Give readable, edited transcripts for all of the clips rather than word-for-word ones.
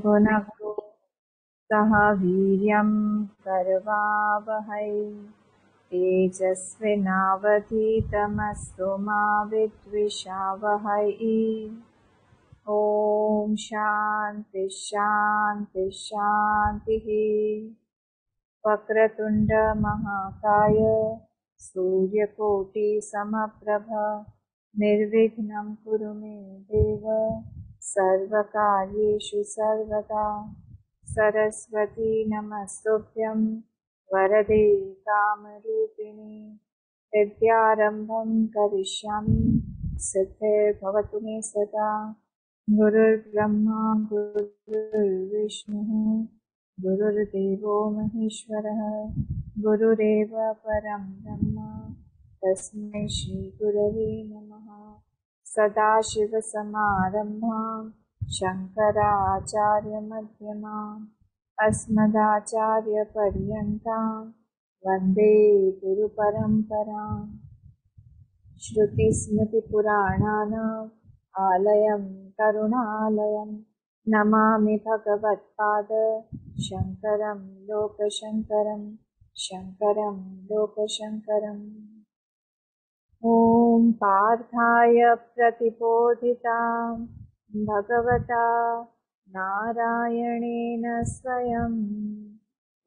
भुनक्तु सह वीर्यं करवावहै तेजस्विनावधीतमस्तु मा विद्विषावहै। ॐ शान्ति शान्ति शान्तिः। वक्रतुण्ड महाकाय सूर्यकोटि समप्रभ निर्विघ्नं कुरु मे देव सर्वकार्येषु सर्वदा। सरस्वती नमस्तुभ्यं वरदे कामरूपिणि विद्यारम्भं करिष्यामि सिद्धिर्भवतु मे सदा। गुरुर्ब्रह्मा गुरुर्विष्णुः गुरुर्देवो महेश्वरः गुरुरेव परं ब्रह्म तस्मै श्रीगुरवे नमः। सदाशिवसमारम्भां शङ्कराचार्यमध्यमाम् अस्मदाचार्यपर्यन्तां वन्दे गुरुपरम्पराम्। श्रुतिस्मृतिपुराणानाम् आलयं करुणालयं नमामि भगवत्पाद शङ्करं लोकशङ्करं शङ्करं लोकशङ्करम्। ॐ पार्थाय प्रतिबोधितां भगवता नारायणेन स्वयं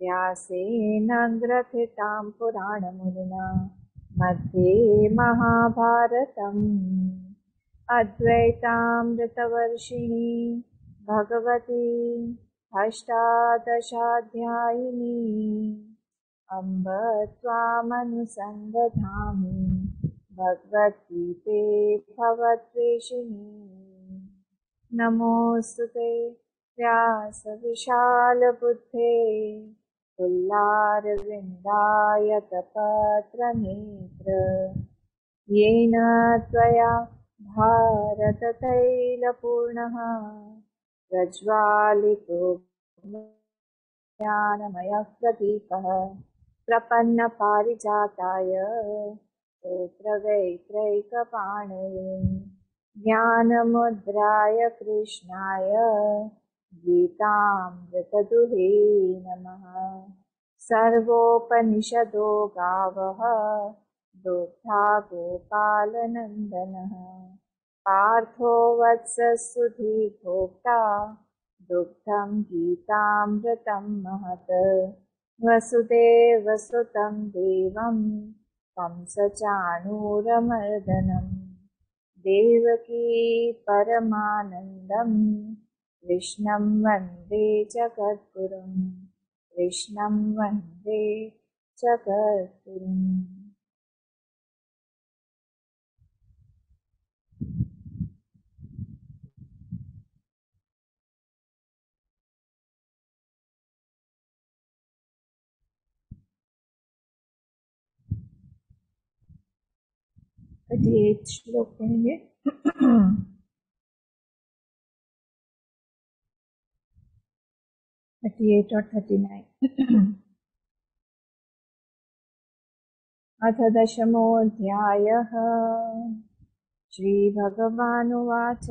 व्यासेन ग्रथितां पुराणमुनिना मध्ये महाभारतम् अद्वैतामृतवर्षिणी भगवती अष्टादशाध्यायिनी अम्ब त्वामनुसन्दधामि भगवद्गीते भवद्वेषिणी। नमोऽस्तुते व्यासविशालबुद्धे पुल्लारविन्दायतपत्रनेत्र येन त्वया भारततैलपूर्णः प्रज्वालितो ज्ञानमयः प्रदीपः प्रपन्नपारिजाताय स्तोत्रवेत्रैकपाणये ज्ञानमुद्राय कृष्णाय गीतामृतदुहे नमः। सर्वोपनिषदो गावः दुग्धा गोपालनन्दनः पार्थो वत्सस्तुति भोक्ता दुग्धं गीतामृतं महत्। वसुदेवसुतं देवं कंसचाणूरमर्दनं देवकी परमानन्दं कृष्णं वन्दे जगद्गुरुं कृष्णं वन्दे जगद्गुरुम्। ये श्लोक पढ़ेंगे। 38 और 39। अथ दशमोऽध्यायः। श्रीभगवानुवाच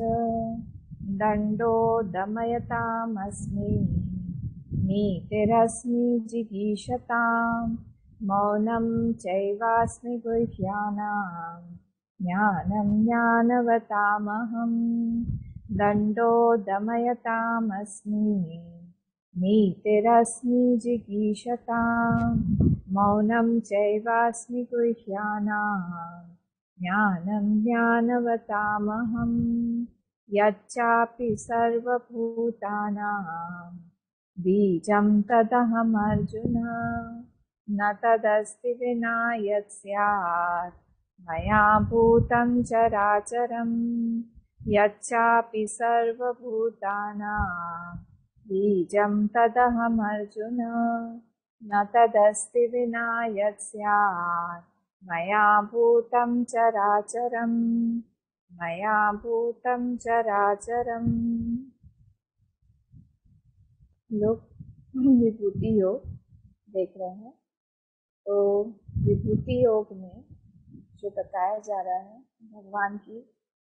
दण्डो दमयतामस्मि नीतिरस्मि जिगीषताम् मौनं चैवास्मि गुह्यानां ज्ञानं ज्ञानवतामहम्। दण्डो दमयतामस्मि नीतिरस्मि जिगीषताम् मौनं चैवास्मि गुह्यानां ज्ञानं ज्ञानवतामहम्। यच्चापि सर्वभूतानां बीजं तदहमर्जुन न तदस्ति विना यत् स्यात् मया भूतं चराचरम्। यच्चापि सर्वभूतानां बीजं तदहमर्जुन न तदस्ति विना यत् स्यात् मया भूतं चराचरम् मया भूतं चराचरम्। लोग विभूति योग देख रहे हैं। तो विभूति योग में जो बताया जा रहा है भगवान की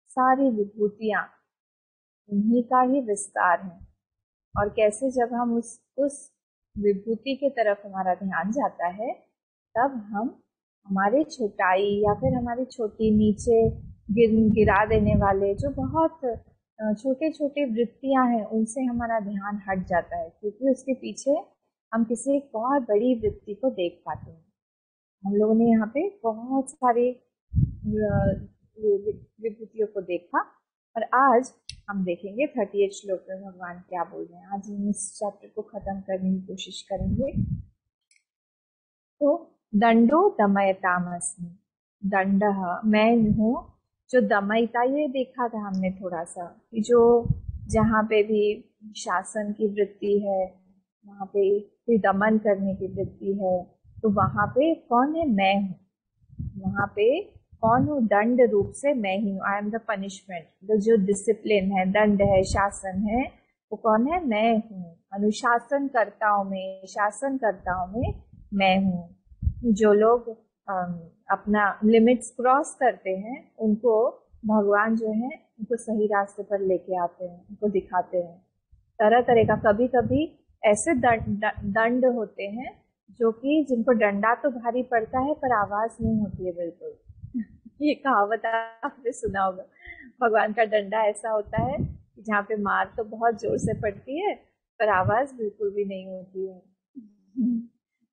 सारी विभूतियाँ उन्हीं का ही विस्तार है। और कैसे जब हम उस विभूति के तरफ हमारा ध्यान जाता है, तब हम हमारे छोटाई या फिर हमारी छोटी नीचे गिरा देने वाले जो बहुत छोटे छोटे वृत्तियां हैं, उनसे हमारा ध्यान हट जाता है, क्योंकि उसके पीछे हम किसी एक बहुत बड़ी वृत्ति को देख पाते हैं। हम लोगों ने यहाँ पे बहुत सारे विभूतियों को देखा, और आज हम देखेंगे 38 श्लोक में भगवान क्या बोल रहे हैं। आज हम इस चैप्टर को खत्म करने की कोशिश करेंगे। तो दंडो दमयतामस्मि, दंड मैं हूँ जो दमयता, ये देखा था हमने थोड़ा सा कि जो जहाँ पे भी शासन की वृत्ति है, वहाँ पे कोई दमन करने की वृत्ति है, तो वहाँ पे कौन है? मैं हूँ। वहाँ पे कौन हूँ? दंड रूप से मैं ही हूँ। I am the punishment. तो जो डिसिप्लिन है, दंड है, शासन है, वो कौन है? मैं हूँ। अनुशासनकर्ताओं में, शासनकर्ताओं में मैं हूँ। जो लोग अपना लिमिट्स क्रॉस करते हैं, उनको भगवान जो है उनको सही रास्ते पर लेके आते हैं, उनको दिखाते हैं तरह तरह का। कभी कभी ऐसे दंड होते हैं जो कि जिनको डंडा तो भारी पड़ता है पर आवाज नहीं होती है बिल्कुल। ये कहावत आपने सुना होगा, भगवान का डंडा ऐसा होता है जहाँ पे मार तो बहुत जोर से पड़ती है पर आवाज बिल्कुल भी नहीं होती है।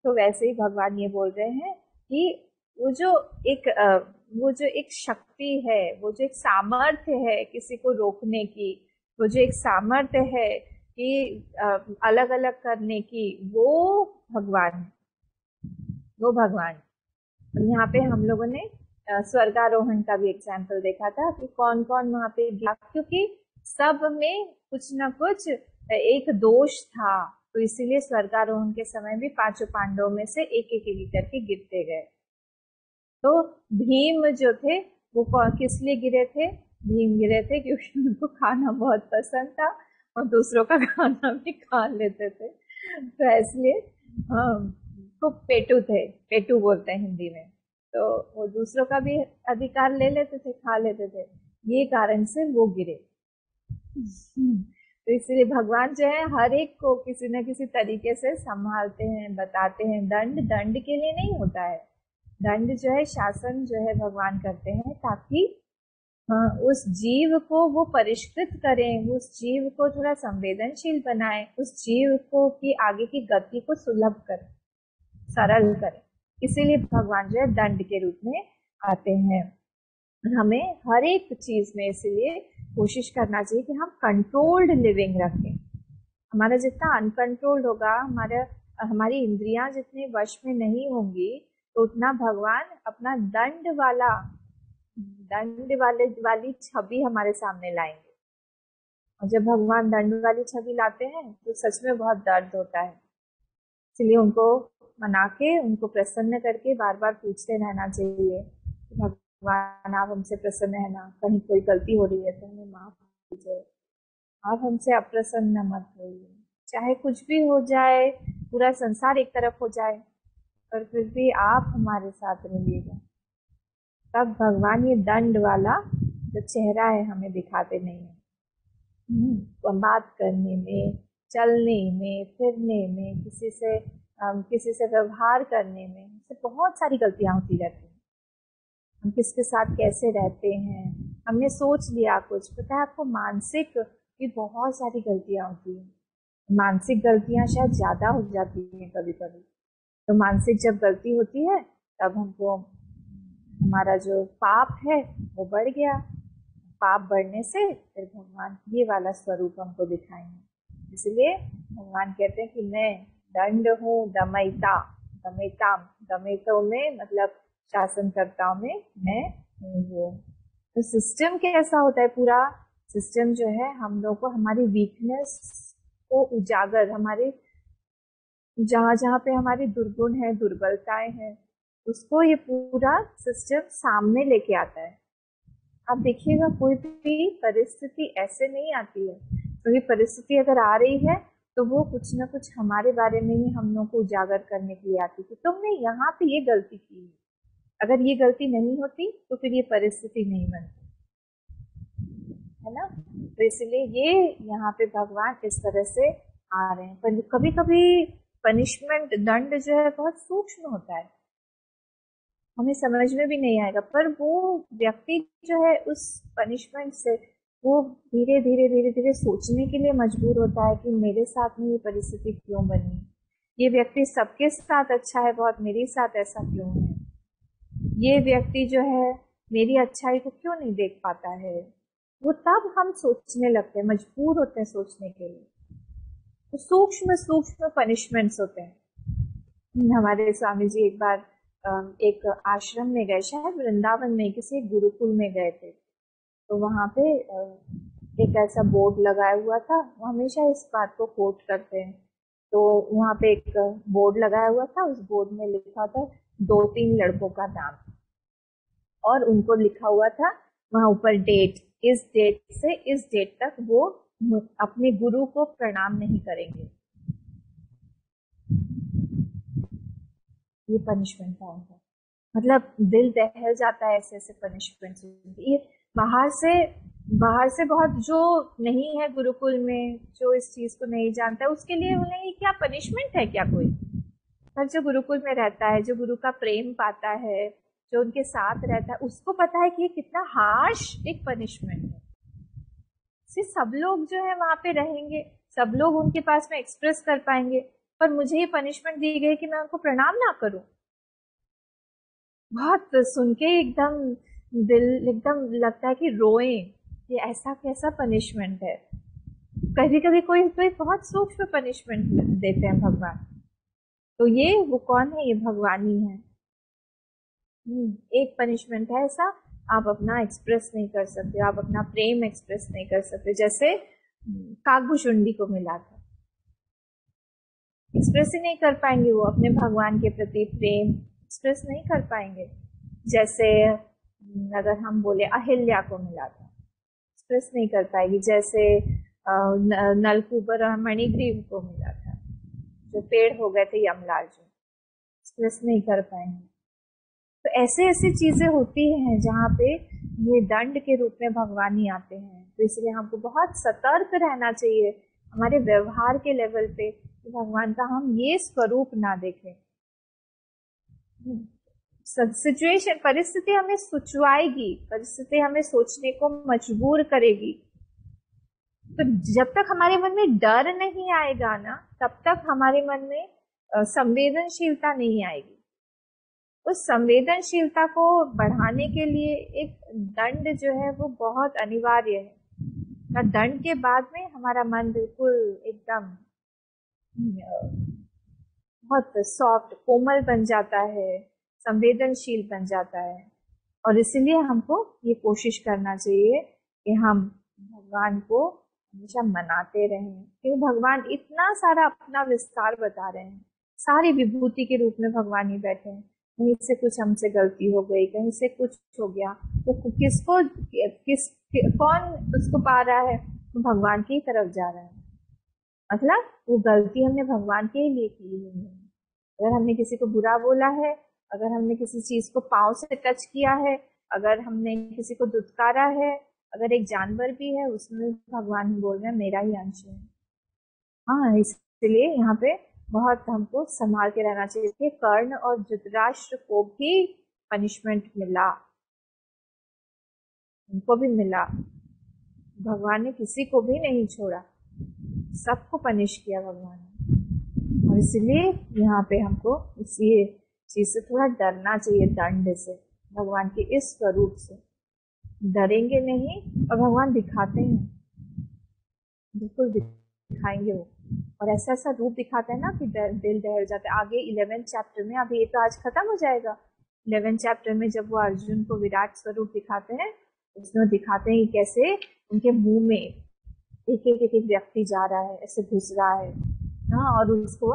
तो वैसे ही भगवान ये बोल रहे हैं कि वो जो एक शक्ति है, वो जो एक सामर्थ्य है किसी को रोकने की, वो जो एक सामर्थ्य है कि अलग अलग करने की, वो भगवान है, वो भगवान। यहाँ पे हम लोगों ने स्वर्गारोहण का भी एग्जाम्पल देखा था कि कौन कौन वहाँ पे गया, क्योंकि सब में कुछ न कुछ एक दोष था, तो इसीलिए स्वर्गारोहण के समय भी पांचों पांडवों में से एक एक करके गिरते गए। तो भीम जो थे वो किस लिए गिरे थे? भीम गिरे थे क्योंकि उनको खाना बहुत पसंद था और दूसरों का खाना भी खा लेते थे, तो इसलिए तो पेटू थे, पेटू बोलते हैं हिंदी में। तो वो दूसरों का भी अधिकार ले लेते थे, खा लेते थे, ये कारण से वो गिरे। तो इसलिए भगवान जो है हर एक को किसी न किसी तरीके से संभालते हैं, बताते हैं। दंड दंड के लिए नहीं होता है, दंड जो है, शासन जो है भगवान करते हैं ताकि उस जीव को वो परिष्कृत करें, उस जीव को थोड़ा संवेदनशील बनाए, उस जीव को की आगे की गति को सुलभ करें, सरल करें। इसीलिए भगवान जो है दंड के रूप में आते हैं। हमें हर एक चीज में इसलिए कोशिश करना चाहिए कि हम कंट्रोल्ड लिविंग रखें। हमारा जितना अनकंट्रोल्ड होगा, हमारी इंद्रियां जितने वश में नहीं होंगी, तो उतना भगवान अपना दंड वाली छवि हमारे सामने लाएंगे। और जब भगवान दंड वाली छवि लाते हैं तो सच में बहुत दर्द होता है। इसलिए उनको मना के, उनको प्रसन्न करके बार बार पूछते रहना चाहिए, भगवान आप हमसे प्रसन्न है ना, कहीं कोई गलती हो रही है तो हमें माफ कीजिए, आप हमसे अप्रसन्न मत होइए। चाहे कुछ भी हो जाए, पूरा संसार एक तरफ हो जाए, पर फिर भी आप हमारे साथ रहिएगा। तब भगवान ये दंड वाला जो चेहरा है हमें दिखाते नहीं है। बात करने में, चलने में, फिरने में, किसी से व्यवहार करने में हमसे बहुत सारी गलतियां होती रहती हैं। हम किसके साथ कैसे रहते हैं, हमने सोच लिया कुछ, पता है आपको मानसिक भी बहुत सारी गलतियां होती हैं। मानसिक गलतियां शायद ज्यादा हो जाती हैं कभी कभी। तो मानसिक जब गलती होती है तब हमको हमारा जो पाप है वो बढ़ गया, पाप बढ़ने से फिर भगवान ये वाला स्वरूप हमको दिखाएंगे। इसलिए भगवान कहते हैं कि मैं दंड हूँ, दमयिता, दमयितों में मतलब शासनकर्ताओं में मैं हूँ वो। तो सिस्टम कैसा होता है? पूरा सिस्टम जो है हम लोग को हमारी वीकनेस को उजागर, हमारे जहाँ जहाँ पे हमारी दुर्गुण है, दुर्बलताएं हैं, उसको ये पूरा सिस्टम सामने लेके आता है। आप देखिएगा कोई भी परिस्थिति ऐसे नहीं आती है, कोई परिस्थिति अगर आ रही है तो वो कुछ ना कुछ हमारे बारे में ही हम लोग को उजागर करने के लिए आती है। तुमने यहाँ पे ये गलती की है, अगर ये गलती नहीं होती तो फिर ये परिस्थिति नहीं बनती। है ना। तो इसलिए ये यहाँ पे भगवान इस तरह से आ रहे हैं। पर कभी कभी पनिशमेंट, दंड जो है बहुत सूक्ष्म होता है, हमें समझ में भी नहीं आएगा, पर वो व्यक्ति जो है उस पनिशमेंट से वो धीरे धीरे धीरे धीरे सोचने के लिए मजबूर होता है कि मेरे साथ में ये परिस्थिति क्यों बनी, ये व्यक्ति सबके साथ अच्छा है बहुत, मेरे साथ ऐसा क्यों है, ये व्यक्ति जो है मेरी अच्छाई को क्यों नहीं देख पाता है। वो तब हम सोचने लगते हैं, मजबूर होते हैं सोचने के लिए। तो सूक्ष्म सूक्ष्म पनिशमेंट्स होते हैं। हमारे स्वामी जी एक बार एक आश्रम में गए, शायद वृंदावन में किसी गुरुकुल में गए थे। तो वहां पे एक ऐसा बोर्ड लगाया हुआ था, वो हमेशा इस बात को कोट करते हैं। तो वहां पे एक बोर्ड लगाया हुआ था, उस बोर्ड में लिखा था 2-3 लड़कों का नाम, और उनको लिखा हुआ था वहां ऊपर डेट, इस डेट से इस डेट तक वो अपने गुरु को प्रणाम नहीं करेंगे। ये पनिशमेंट था उनका। मतलब दिल दहल जाता है ऐसे ऐसे पनिशमेंट। ये बाहर से बहुत जो नहीं है गुरुकुल में, जो इस चीज को नहीं जानता है, उसके लिए उन्हें ये क्या पनिशमेंट है क्या कोई। पर जो गुरुकुल में रहता है, जो गुरु का प्रेम पाता है, जो उनके साथ रहता है, उसको पता है कि ये कितना हार्श एक पनिशमेंट है। सब लोग जो है वहां पे रहेंगे, सब लोग उनके पास में एक्सप्रेस कर पाएंगे, पर मुझे ये पनिशमेंट दी गई कि मैं उनको प्रणाम ना करूं। बहुत सुन के एकदम दिल एकदम लगता है कि रोए, ये ऐसा कैसा पनिशमेंट है। कभी कभी कोई कोई बहुत सूक्ष्म पनिशमेंट देते हैं भगवान। तो ये वो कौन है, ये भगवान ही है। एक पनिशमेंट है ऐसा, आप अपना एक्सप्रेस नहीं कर सकते, आप अपना प्रेम एक्सप्रेस नहीं कर सकते। जैसे काकभूषुंडी को मिला था, एक्सप्रेस ही नहीं कर पाएंगे वो अपने भगवान के प्रति प्रेम, एक्सप्रेस नहीं कर पाएंगे। जैसे अगर हम बोले अहिल्या को मिला था, एक्सप्रेस नहीं कर पाएगी। जैसे नलकूबर और मणिग्रीव को मिला था, जो पेड़ हो गए थे यमलाल जी, एक्सप्रेस नहीं कर पाएंगे। तो ऐसे ऐसी चीजें होती हैं जहाँ पे ये दंड के रूप में भगवान ही आते हैं। तो इसलिए हमको बहुत सतर्क रहना चाहिए हमारे व्यवहार के लेवल पे, कि भगवान का हम ये स्वरूप ना देखें। सिचुएशन, परिस्थिति हमें सुचवाएगी, परिस्थिति हमें सोचने को मजबूर करेगी। तो जब तक हमारे मन में डर नहीं आएगा ना, तब तक हमारे मन में संवेदनशीलता नहीं आएगी। उस संवेदनशीलता को बढ़ाने के लिए एक दंड जो है वो बहुत अनिवार्य है। और दंड के बाद में हमारा मन बिल्कुल एकदम बहुत सॉफ्ट, कोमल बन जाता है, संवेदनशील बन जाता है। और इसीलिए हमको ये कोशिश करना चाहिए कि हम भगवान को हमेशा मनाते रहें, क्योंकि भगवान इतना सारा अपना विस्तार बता रहे हैं। सारी विभूति के रूप में भगवान ही बैठे हैं। कहीं से कुछ हमसे गलती हो गई, कहीं से कुछ हो गया, तो कौन उसको पा रहा है, तो भगवान की तरफ जा रहा है। मतलब वो गलती हमने भगवान के लिए की हुई है। अगर हमने किसी को बुरा बोला है, अगर हमने किसी चीज को पांव से टच किया है, अगर हमने किसी को दुत्कारा है, अगर एक जानवर भी है उसमें भगवान बोल रहे हैं मेरा ही अंश है। हाँ, इसलिए यहाँ पे बहुत हमको संभाल के रहना चाहिए कि कर्ण और धृतराष्ट्र को भी पनिशमेंट मिला, उनको भी मिला। भगवान ने किसी को भी नहीं छोड़ा, सबको पनिश किया भगवान ने। और इसलिए यहाँ पे हमको इसी चीज से थोड़ा डरना चाहिए, दंड से, भगवान के इस स्वरूप से डरेंगे नहीं। और भगवान दिखाते हैं, बिल्कुल दिखाएंगे वो, और ऐसा ऐसा रूप दिखाते हैं ना कि दिल दहल जाता है। आगे 11th चैप्टर में, अभी ये तो आज खत्म हो जाएगा, 11th चैप्टर में जब वो अर्जुन को विराट स्वरूप दिखाते हैं, उसमें दिखाते हैं कैसे उनके मुंह में एक एक एक व्यक्ति जा रहा है, ऐसे घुस रहा है। हाँ, और उसको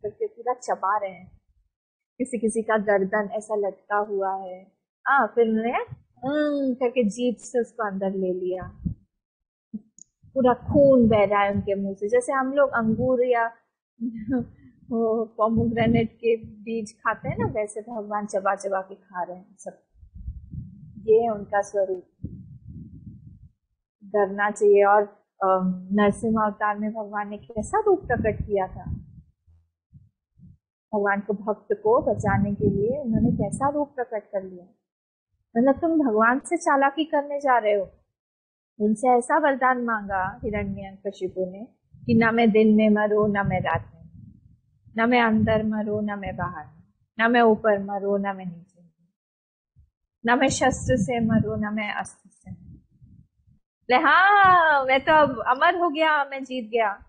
करके पूरा चबा रहे हैं। किसी किसी का गर्दन ऐसा लटका हुआ है, हाँ, फिर उन्होंने करके जीभ से उसको अंदर ले लिया, पूरा खून बह रहा है उनके मुंह से। जैसे हम लोग अंगूर या पोमोग्रेनेट के बीज खाते हैं ना, वैसे भगवान चबा चबा के खा रहे हैं सब। ये है उनका स्वरूप। डरना चाहिए। और नरसिंह अवतार में भगवान ने कैसा रूप प्रकट किया था, भगवान को भक्त को बचाने के लिए उन्होंने कैसा रूप प्रकट कर लिया। मतलब तुम भगवान से चालाकी करने जा रहे हो, उनसे ऐसा वरदान मांगा हिरण्यकशिपु ने कि ना मैं दिन में मरूं ना मैं रात में, ना मैं अंदर मरूं ना मैं बाहर, ना मैं ऊपर मरूं ना मैं नीचे, ना मैं शस्त्र से मरूं ना मैं अस्त्र से। हाँ मैं तो अब अमर हो गया, मैं जीत गया।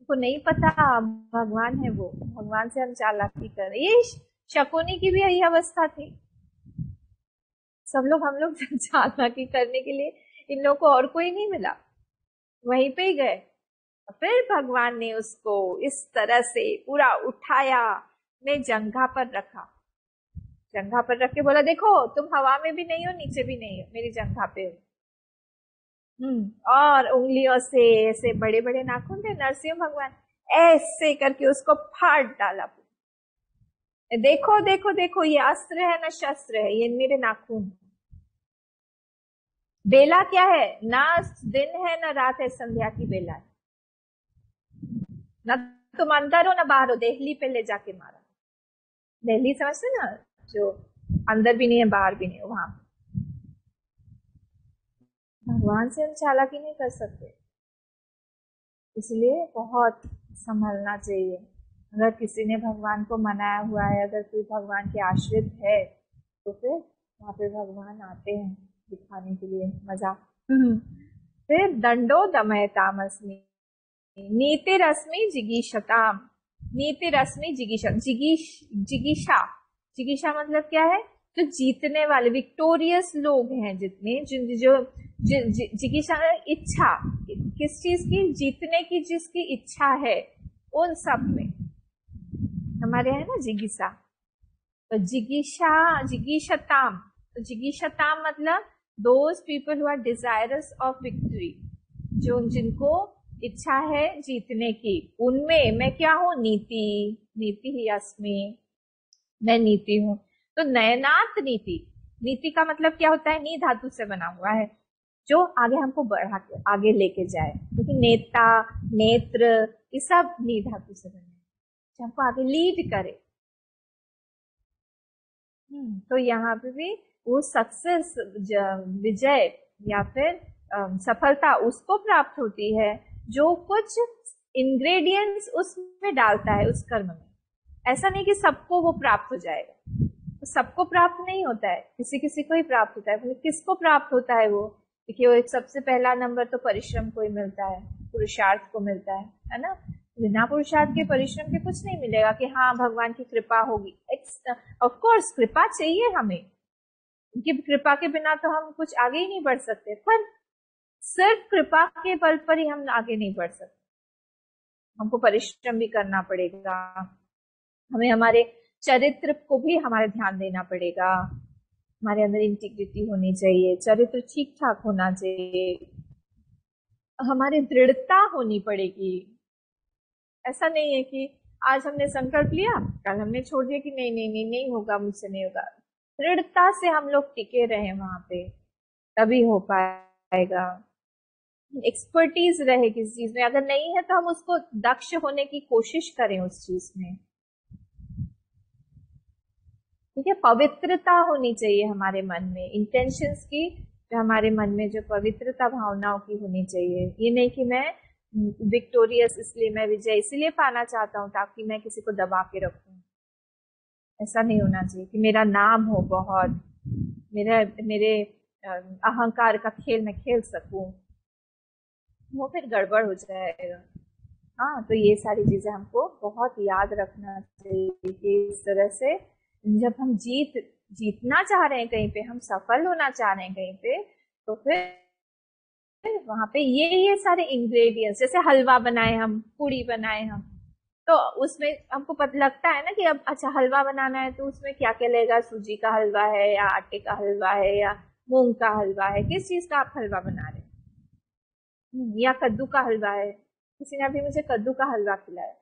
को नहीं पता भगवान है वो, भगवान से हम चालाकी कर रहे। ये शकुनी की भी यही अवस्था थी। सब लोग हम लोग चालाकी करने के लिए, इन लोगों को और कोई नहीं मिला, वहीं पे ही गए। फिर भगवान ने उसको इस तरह से पूरा उठाया, ने जंघा पर रखा, जंघा पर रख के बोला देखो तुम हवा में भी नहीं हो नीचे भी नहीं हो, मेरी जंघा पे हो। और उंगलियों से ऐसे बड़े बड़े नाखून थे नरसिंह भगवान, ऐसे करके उसको फाड़ डाला। देखो देखो देखो, ये अस्त्र है ना शस्त्र है, ये मेरे नाखून। बेला क्या है, ना दिन है ना रात है, संध्या की बेला है। ना तुम अंदर हो ना बाहर हो, देहली पे ले जाके मारा। देहली समझते ना, जो अंदर भी नहीं है बाहर भी नहीं है, वहां। भगवान से हम चालाकी नहीं कर सकते, इसलिए बहुत संभलना चाहिए। अगर किसी ने भगवान को मनाया हुआ है, अगर कोई भगवान के आश्रित है, तो फिर वहां पे भगवान आते हैं दिखाने के लिए मजा। फिर दंडो दमयतामस्मि नीतिरस्मि जिगीषताम, नीतिरस्मि जिगीषा, जिगीषा मतलब क्या है, जो जीतने वाले विक्टोरियस लोग हैं जितने, जो जिगीषा इच्छा, किस चीज की, जीतने की जिसकी इच्छा है, उन सब में हमारे है ना जिगीषा। तो जिगीषताम, तो जिगीषताम मतलब those people who are desirous of victory, जो जिनको इच्छा है जीतने की, उनमें मैं क्या हूं, नीति, नीति ही अस्मि, मैं नीति हूं। तो नयनात नीति, नीति का मतलब क्या होता है, नी धातु से बना हुआ है, जो आगे हमको बढ़ा के आगे लेके जाए। क्योंकि नेता, नेत्र, ये सब नी धातु से बने, जो हमको आगे लीड करे। तो यहाँ पे भी वो सक्सेस, विजय या फिर सफलता उसको प्राप्त होती है जो कुछ इंग्रेडिएंट्स उसमें डालता है उस कर्म में। ऐसा नहीं कि सबको वो प्राप्त हो जाएगा, तो सबको प्राप्त नहीं होता है, किसी किसी को ही प्राप्त होता है। किसको प्राप्त होता है वो, देखिए वो एक सबसे पहला नंबर तो परिश्रम को ही मिलता है, पुरुषार्थ को मिलता है ना। बिना पुरुषार्थ के परिश्रम के कुछ नहीं मिलेगा कि हाँ भगवान की कृपा होगी। ऑफ कोर्स कृपा चाहिए हमें, उनकी कृपा के बिना तो हम कुछ आगे ही नहीं बढ़ सकते, पर सिर्फ कृपा के बल पर ही हम आगे नहीं बढ़ सकते, हमको परिश्रम भी करना पड़ेगा, हमें हमारे चरित्र को भी हमारे ध्यान देना पड़ेगा, हमारे अंदर इंटीग्रिटी होनी चाहिए, चरित्र ठीक ठाक होना चाहिए, हमारी दृढ़ता होनी पड़ेगी। ऐसा नहीं है कि आज हमने संकल्प लिया, कल हमने छोड़ दिया कि नहीं नहीं नहीं नहीं होगा, मुझसे नहीं होगा। दृढ़ता से हम लोग टिके रहे वहां पे, तभी हो पाएगा। एक्सपर्टीज रहे किसी चीज में, अगर नहीं है तो हम उसको दक्ष होने की कोशिश करें उस चीज में। ठीक है, पवित्रता होनी चाहिए हमारे मन में, इंटेंशंस की, जो हमारे मन में जो पवित्रता भावनाओं की होनी चाहिए। ये नहीं कि मैं विक्टोरियस इसलिए, मैं विजय इसलिए पाना चाहता हूं ताकि मैं किसी को दबा के रखूं, ऐसा नहीं होना चाहिए कि मेरा नाम हो बहुत, मेरे अहंकार का खेल मैं खेल सकूं, वो फिर गड़बड़ हो जाएगा। हाँ, तो ये सारी चीजें हमको बहुत याद रखना चाहिए कि इस तरह से जब हम जीतना चाह रहे हैं कहीं पे, हम सफल होना चाह रहे हैं कहीं पे, तो फिर वहां पे ये सारे इंग्रेडिएंट्स, जैसे हलवा बनाए हम, पूड़ी बनाए हम, तो उसमें हमको पता लगता है ना कि अब अच्छा हलवा बनाना है तो उसमें क्या क्या लगेगा, सूजी का हलवा है या आटे का हलवा है या मूंग का हलवा है, किस चीज का आप हलवा बना रहे हैं, या कद्दू का हलवा है। किसी ने अभी मुझे कद्दू का हलवा खिलाया,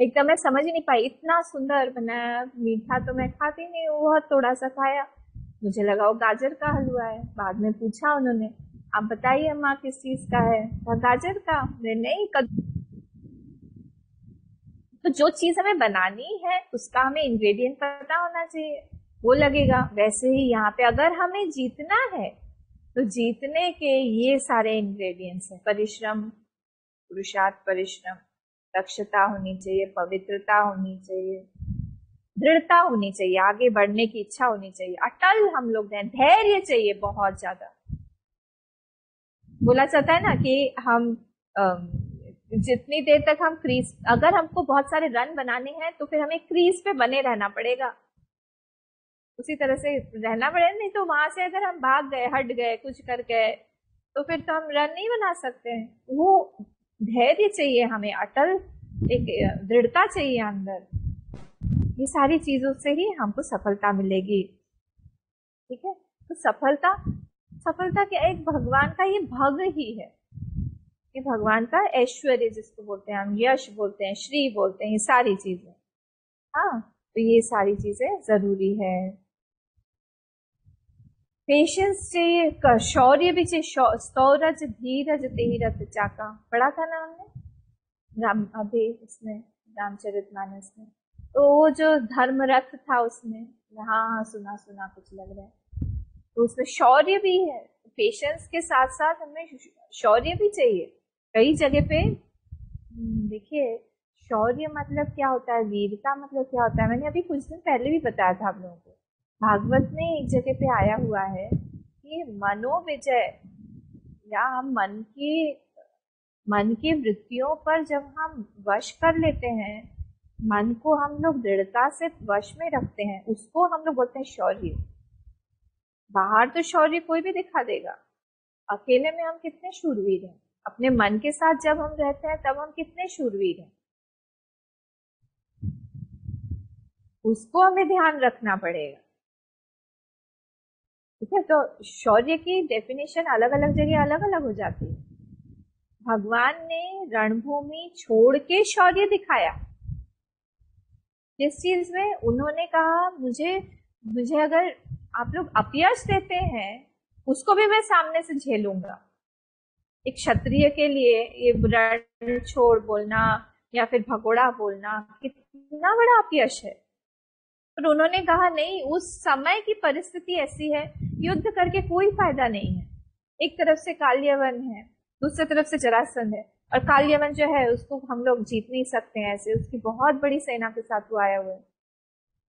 एकदम मैं समझ ही नहीं पाई, इतना सुंदर बनाया, मीठा तो मैं खाती नहीं हूँ, बहुत थोड़ा सा खाया, मुझे लगा वो गाजर का हलवा है। बाद में पूछा उन्होंने, आप बताइए माँ किस चीज का है? गाजर का? नहीं, तो जो चीज हमें बनानी है उसका हमें इंग्रेडिएंट पता होना चाहिए, वो लगेगा। वैसे ही यहाँ पे अगर हमें जीतना है तो जीतने के ये सारे इंग्रेडिएंट्स हैं। परिश्रम, पुरुषार्थ, परिश्रम, दक्षता होनी चाहिए, पवित्रता होनी चाहिए, दृढ़ता होनी चाहिए, आगे बढ़ने की इच्छा होनी चाहिए, अटल हम लोग हैं, धैर्य चाहिए बहुत ज्यादा। बोला जाता है ना कि हम जितनी देर तक हम क्रीज, अगर हमको बहुत सारे रन बनाने हैं तो फिर हमें क्रीज पे बने रहना पड़ेगा, उसी तरह से रहना पड़ेगा। नहीं तो वहां से अगर हम भाग गए, हट गए, कुछ कर गए, तो फिर तो हम रन नहीं बना सकते हैं। वो धैर्य चाहिए हमें, अटल एक दृढ़ता चाहिए अंदर। ये सारी चीजों से ही हमको सफलता मिलेगी। ठीक है, तो सफलता, सफलता क्या, एक भगवान का ये भग ही है, ये भगवान का ऐश्वर्य जिसको बोलते हैं हम, यश बोलते हैं, श्री बोलते हैं, ये सारी चीजें। हाँ, तो ये सारी चीजें जरूरी है। पेशेंस चाहिए, शौर्य भी चाहिए, स्तौरज धीरज तेहि रथ चाका, पढ़ा था ना हमने राम अभी इसमें, रामचरितमानस में। तो वो जो धर्म रथ था उसमें, हाँ सुना सुना कुछ लग रहा है, तो उसमें शौर्य भी है। पेशेंस के साथ साथ हमें शौर्य भी चाहिए। कई जगह पे देखिए, शौर्य मतलब क्या होता है, वीरता मतलब क्या होता है, मैंने अभी कुछ दिन पहले भी बताया था आप लोगों को। भागवत में एक जगह पे आया हुआ है कि मनोविजय, या हम मन की वृत्तियों पर जब हम वश कर लेते हैं, मन को हम लोग दृढ़ता से वश में रखते हैं, उसको हम लोग बोलते हैं शौर्य। बाहर तो शौर्य कोई भी दिखा देगा, अकेले में हम कितने शूरवीर हैं, अपने मन के साथ जब हम रहते हैं तब हम कितने शूरवीर हैं, उसको हमें ध्यान रखना पड़ेगा। ठीक है, तो शौर्य की डेफिनेशन अलग अलग जगह अलग अलग हो जाती है। भगवान ने रणभूमि छोड़ के शौर्य दिखाया। जिस चीज में उन्होंने कहा मुझे मुझे अगर आप लोग अपयश देते हैं, उसको भी मैं सामने से झेलूंगा। एक क्षत्रिय के लिए ये रण छोड़ बोलना या फिर भगोड़ा बोलना कितना बड़ा अपयश है। पर उन्होंने कहा नहीं, उस समय की परिस्थिति ऐसी है, युद्ध करके कोई फायदा नहीं है। एक तरफ से काल्यवन है, दूसरी तरफ से जरासंध है, और काल्यवन जो है उसको हम लोग जीत नहीं सकते हैं ऐसे, उसकी बहुत बड़ी सेना के साथ वो आया हुआ है,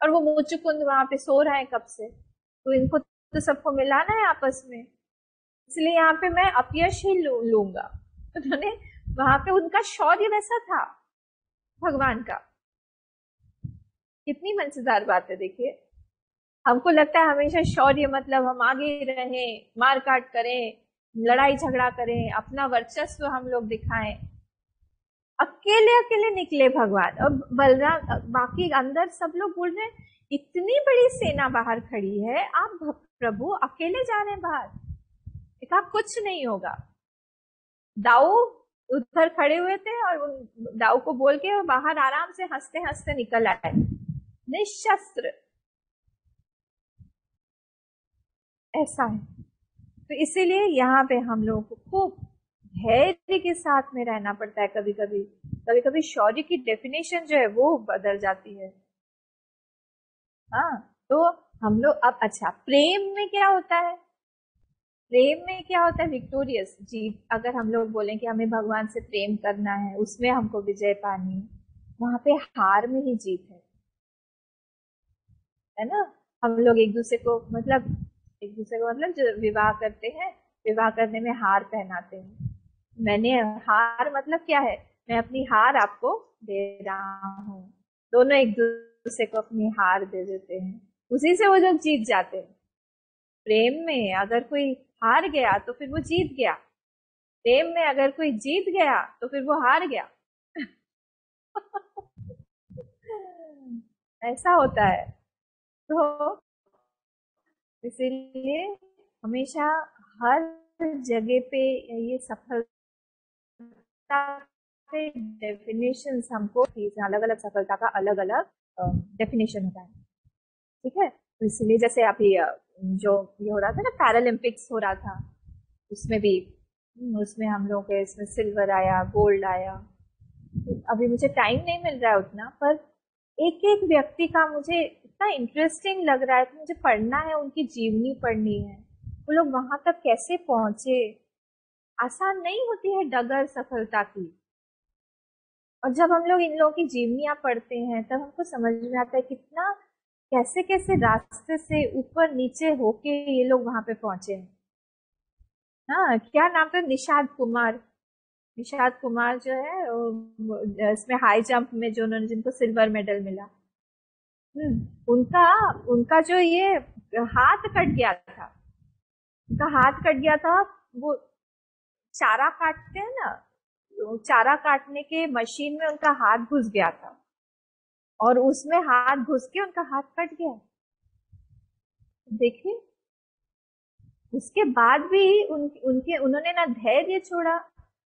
और वो मुचुकुंद वहां पे सो रहा है कब से, तो इनको तो सबको मिलाना है आपस में, इसलिए यहाँ पे मैं अपयश ही लूंगा। तो उन्होंने वहां पे, उनका शौर्य वैसा था भगवान का। कितनी मजेदार बात है देखिए। हमको लगता है हमेशा शौर्य मतलब हम आगे रहें, मार काट करें, लड़ाई झगड़ा करें, अपना वर्चस्व हम लोग दिखाएं। अकेले अकेले निकले भगवान, और बलराम, बाकी अंदर सब लोग बोल रहे हैं इतनी बड़ी सेना बाहर खड़ी है, आप प्रभु अकेले जा रहे हैं बाहर, देखा कुछ नहीं होगा। दाऊ उधर खड़े हुए थे, और उन दाऊ को बोल के बाहर आराम से हंसते हंसते निकल आए, निशस्त्र। ऐसा है, तो इसीलिए यहाँ पे हम लोगों को खूब धैर्य के साथ में रहना पड़ता है। कभी कभी कभी कभी शौर्य की डेफिनेशन जो है वो बदल जाती है। हाँ, तो हम लोग अब, अच्छा प्रेम में क्या होता है, प्रेम में क्या होता है, विक्टोरियस जीत। अगर हम लोग बोलें कि हमें भगवान से प्रेम करना है, उसमें हमको विजय पानी है, वहां पे हार में ही जीत है ना। हम लोग एक दूसरे को मतलब जो विवाह करते हैं, विवाह करने में हार पहनाते हैं। मैंने हार मतलब क्या है, मैं अपनी हार आपको दे रहा हूँ, दोनों एक दूसरे को अपनी हार दे देते हैं, उसी से वो लोग जीत जाते हैं। प्रेम में अगर कोई हार गया तो फिर वो जीत गया, प्रेम में अगर कोई जीत गया तो फिर वो हार गया। ऐसा होता है। तो इसीलिए हमेशा हर जगह पे ये सफलता के डेफिनेशंस हमको, अलग अलग सफलता का अलग अलग डेफिनेशन होता है। ठीक है, तो इसलिए जैसे अभी जो ये हो रहा था ना, पैरालंपिक्स हो रहा था, उसमें भी उसमें हम लोग के इसमें सिल्वर आया, गोल्ड आया। अभी मुझे टाइम नहीं मिल रहा है उतना, पर एक एक व्यक्ति का मुझे इतना इंटरेस्टिंग लग रहा है कि मुझे पढ़ना है, उनकी जीवनी पढ़नी है। वो लोग वहां तक कैसे पहुंचे। आसान नहीं होती है डगर सफलता की। और जब हम लोग इन लोगों की जीवनियां पढ़ते हैं तब हमको समझ में आता है कितना कैसे कैसे रास्ते से ऊपर नीचे होके ये लोग वहां पे पहुंचे हैं। हाँ, क्या नाम था, निषाद कुमार। निषाद कुमार जो है इसमें हाई जंप में जो उन्होंने, जिनको सिल्वर मेडल मिला। उनका उनका जो ये हाथ कट गया था। उनका हाथ कट गया था। वो चारा काटते हैं ना, तो चारा काटने के मशीन में उनका हाथ घुस गया था और उसमें हाथ घुस के उनका हाथ कट गया। देखिए, उसके बाद भी उनके उन्होंने ना धैर्य छोड़ा,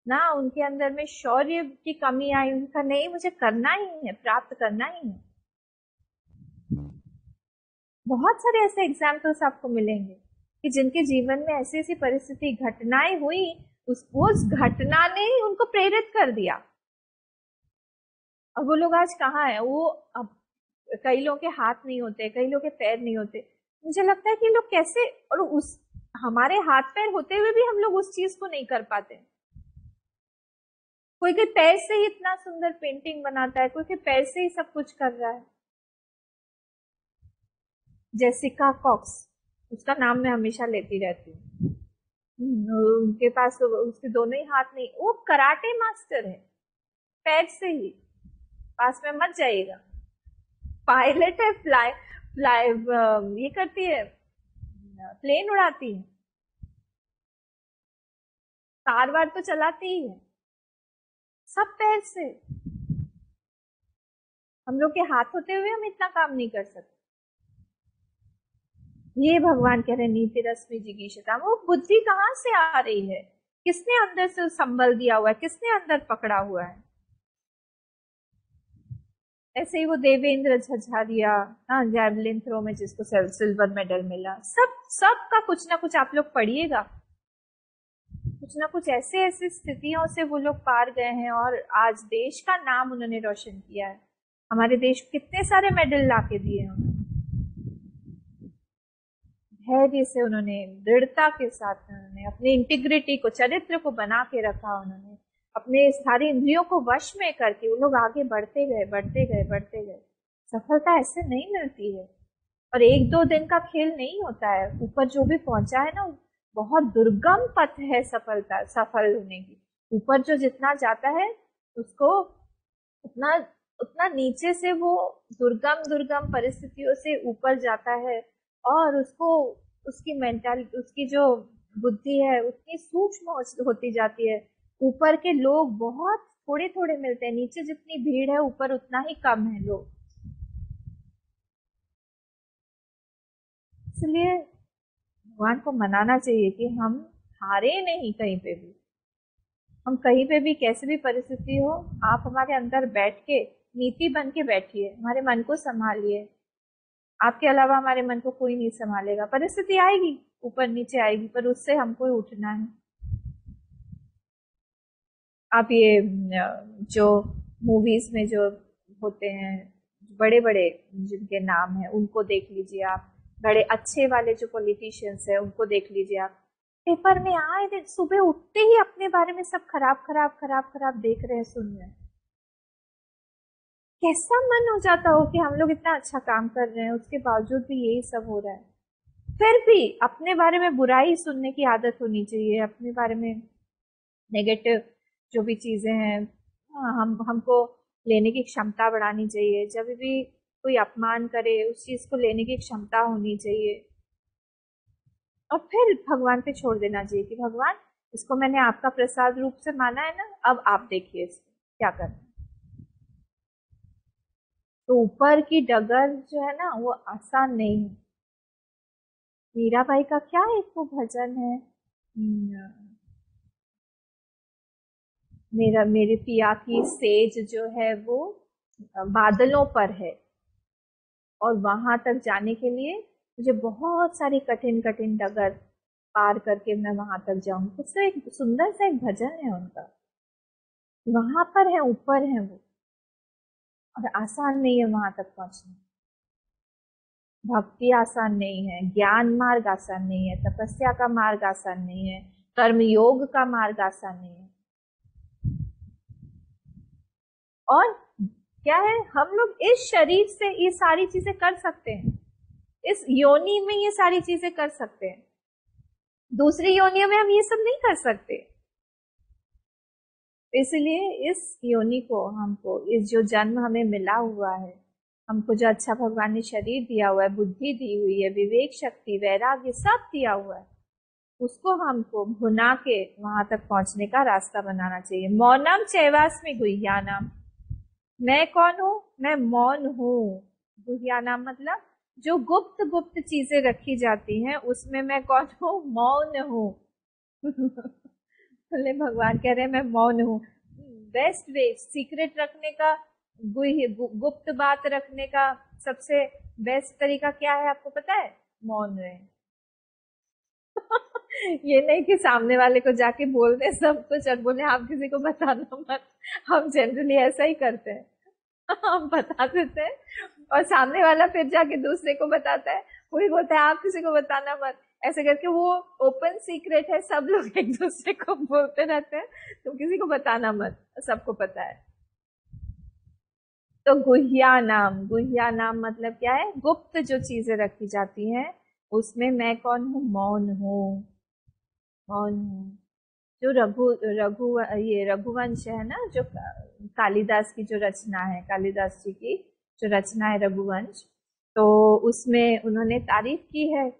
ना उनके अंदर में शौर्य की कमी आई। उनका नहीं, मुझे करना ही है, प्राप्त करना ही है। बहुत सारे ऐसे एग्जाम्पल्स आपको मिलेंगे कि जिनके जीवन में ऐसी ऐसी परिस्थिति, घटनाएं हुई, उस घटना ने उनको प्रेरित कर दिया। और वो लोग आज कहाँ है। वो अब कई लोगों के हाथ नहीं होते, कई लोगों के पैर नहीं होते। मुझे लगता है कि लोग कैसे, और उस हमारे हाथ पैर होते हुए भी हम लोग उस चीज को नहीं कर पाते। कोई के पैर से ही इतना सुंदर पेंटिंग बनाता है, कोई के पैर से ही सब कुछ कर रहा है। जेसिका कॉक्स, उसका नाम मैं हमेशा लेती रहती हूँ। उनके पास उसके दोनों ही हाथ नहीं, वो कराटे मास्टर है, पैर से ही। पास में मत जाइएगा। पायलट है, फ्लाई फ्लाई ये करती है, प्लेन उड़ाती है, कार वार तो चलाती ही है, सब पैर से। हम लोग के हाथ होते हुए हम इतना काम नहीं कर सकते। ये भगवान कह रहे नीति रश्मि जिगीषता। वो बुद्धि कहाँ से आ रही है, किसने अंदर से संबल दिया हुआ है, किसने अंदर पकड़ा हुआ है। ऐसे ही वो देवेंद्र झझारिया, हाँ, जैवलिन थ्रो में जिसको सिल्वर मेडल मिला, सब का कुछ ना कुछ आप लोग पढ़िएगा। कुछ ना कुछ ऐसे ऐसे स्थितियों से वो लोग पार गए हैं और आज देश का नाम उन्होंने रोशन किया है। हमारे देश को कितने सारे मेडल ला के दिए उन्होंने। धैर्य से उन्होंने, दृढ़ता के साथ उन्होंने अपनी इंटीग्रिटी को, चरित्र को बना के रखा। उन्होंने अपने सारी इंद्रियों को वश में करके वो लोग आगे बढ़ते गए, बढ़ते गए, बढ़ते गए। सफलता ऐसे नहीं मिलती है और एक दो दिन का खेल नहीं होता है। ऊपर जो भी पहुंचा है ना, बहुत दुर्गम पथ है सफलता, सफल होने की। ऊपर जो जितना जाता है उसको उतना उतना नीचे से वो दुर्गम दुर्गम परिस्थितियों से ऊपर जाता है और उसको, उसकी मेंटालिटी, उसकी जो बुद्धि है उतनी सूक्ष्म होती जाती है। ऊपर के लोग बहुत थोड़े थोड़े मिलते हैं, नीचे जितनी भीड़ है ऊपर उतना ही कम है लोग। इसलिए भगवान को मनाना चाहिए कि हम हारे नहीं कहीं पे भी। हम कहीं पे भी, कैसे भी परिस्थिति हो, आप हमारे अंदर बैठ के नीति बन के बैठिए, हमारे मन को संभालिए। आपके अलावा हमारे मन को कोई नहीं संभालेगा। परिस्थिति आएगी, ऊपर नीचे आएगी, पर उससे हमको ही उठना है। आप ये जो मूवीज में जो होते हैं, बड़े बड़े जिनके नाम है उनको देख लीजिए आप। बड़े अच्छे वाले जो पॉलिटिशियंस है उनको देख लीजिए आप। पेपर में आए दिन सुबह उठते ही अपने बारे में सब खराब खराब खराब खराब देख रहे हैं, सुन रहे हैं। कैसा मन हो जाता हो कि हम लोग इतना अच्छा काम कर रहे हैं, उसके बावजूद भी यही सब हो रहा है। फिर भी अपने बारे में बुराई सुनने की आदत होनी चाहिए, अपने बारे में नेगेटिव जो भी चीजें हैं, हम हमको लेने की क्षमता बढ़ानी चाहिए। जब भी कोई अपमान करे उस चीज को लेने की क्षमता होनी चाहिए और फिर भगवान पे छोड़ देना चाहिए कि भगवान, इसको मैंने आपका प्रसाद रूप से माना है ना, अब आप देखिए इसको क्या करना है। तो ऊपर की डगर जो है ना वो आसान नहीं है। मीराबाई का क्या एक वो भजन है, मेरा मेरे पिया की सेज जो है वो बादलों पर है और वहां तक जाने के लिए मुझे बहुत सारी कठिन कठिन डगर पार करके मैं वहां तक जाऊं। कुछ तो एक सुंदर सा एक भजन है उनका, वहां पर है, ऊपर है वो, और आसान नहीं है वहां तक पहुंचना। भक्ति आसान नहीं है, ज्ञान मार्ग आसान नहीं है, तपस्या का मार्ग आसान नहीं है, कर्म योग का मार्ग आसान नहीं है। और क्या है, हम लोग इस शरीर से ये सारी चीजें कर सकते हैं, इस योनि में ये सारी चीजें कर सकते हैं, दूसरी योनियों में हम ये सब नहीं कर सकते। इसलिए इस योनि को, हमको इस जो जन्म हमें मिला हुआ है, हमको जो अच्छा भगवान ने शरीर दिया हुआ है, बुद्धि दी हुई है, विवेक शक्ति, वैराग्य सब दिया हुआ है, उसको हमको भुना के वहां तक पहुंचने का रास्ता बनाना चाहिए। मौनम चैवास्मि गुह्यानाम, मैं कौन हूं? मैं मौन हूँ। गुह्यानाम मतलब जो गुप्त गुप्त चीजें रखी जाती हैं उसमें मैं कौन हूँ? मौन हूँ। बोले भगवान कह रहे हैं मैं मौन हूँ। बेस्ट वे सीक्रेट रखने का, गुप्त बात रखने का सबसे बेस्ट तरीका क्या है आपको पता है? मौन रहे। ये नहीं कि सामने वाले को जाके बोल दे सब कुछ और बोले आप किसी को बताना मत। हम जनरली ऐसा ही करते हैं। हम बता देते हैं और सामने वाला फिर जाके दूसरे को बताता है, वही बोलता है आप किसी को बताना मत। ऐसे करके वो ओपन सीक्रेट है, सब लोग एक दूसरे को बोलते रहते हैं तुम किसी को बताना मत, सबको पता है। तो गुह्या नाम मतलब क्या है? गुप्त जो चीजें रखी जाती हैं उसमें मैं कौन हूँ? मौन हूँ। मौन हूँ। जो रघु रघु ये रघुवंश है ना, जो कालिदास की जो रचना है, कालिदास जी की जो रचना है रघुवंश, तो उसमें उन्होंने तारीफ की है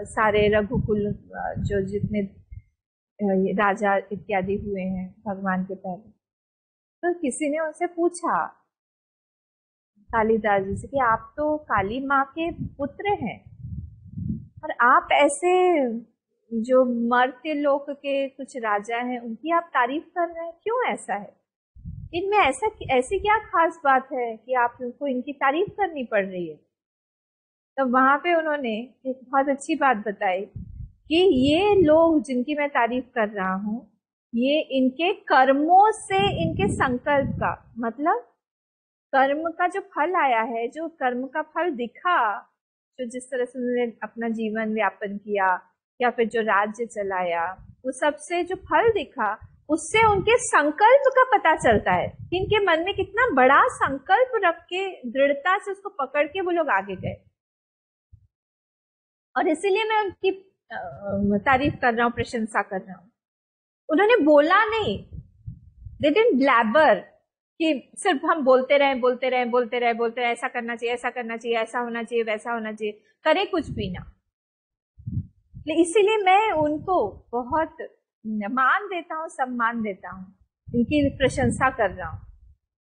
सारे रघुकुल जो जितने ये राजा इत्यादि हुए हैं भगवान के पहले। तो किसी ने उनसे पूछा कालिदास जी से कि आप तो काली माँ के पुत्र हैं और आप ऐसे जो मर्त्य लोक के कुछ राजा हैं उनकी आप तारीफ कर रहे हैं, क्यों ऐसा है? इनमें ऐसी क्या खास बात है कि आपको इनकी तारीफ करनी पड़ रही है? तब वहां पे उन्होंने एक बहुत अच्छी बात बताई कि ये लोग जिनकी मैं तारीफ कर रहा हूँ, ये इनके कर्मों से, इनके संकल्प का मतलब कर्म का जो फल आया है, जो कर्म का फल दिखा, जो जिस तरह से उन्होंने अपना जीवन व्यापन किया या फिर जो राज्य चलाया, वो सबसे जो फल दिखा उससे उनके संकल्प का पता चलता है कि इनके मन में कितना बड़ा संकल्प रख के दृढ़ता से उसको पकड़ के वो लोग आगे गए। और इसीलिए मैं उनकी तारीफ कर रहा हूँ, प्रशंसा कर रहा हूँ। उन्होंने बोला नहीं, दे डिडंट ब्लैबर कि सिर्फ हम बोलते रहे बोलते रहे बोलते रहे बोलते रहे, ऐसा करना चाहिए ऐसा करना चाहिए, ऐसा होना चाहिए वैसा होना चाहिए, करे कुछ भी ना। इसीलिए मैं उनको बहुत मान देता हूँ, सम्मान देता हूँ, इनकी प्रशंसा कर रहा हूँ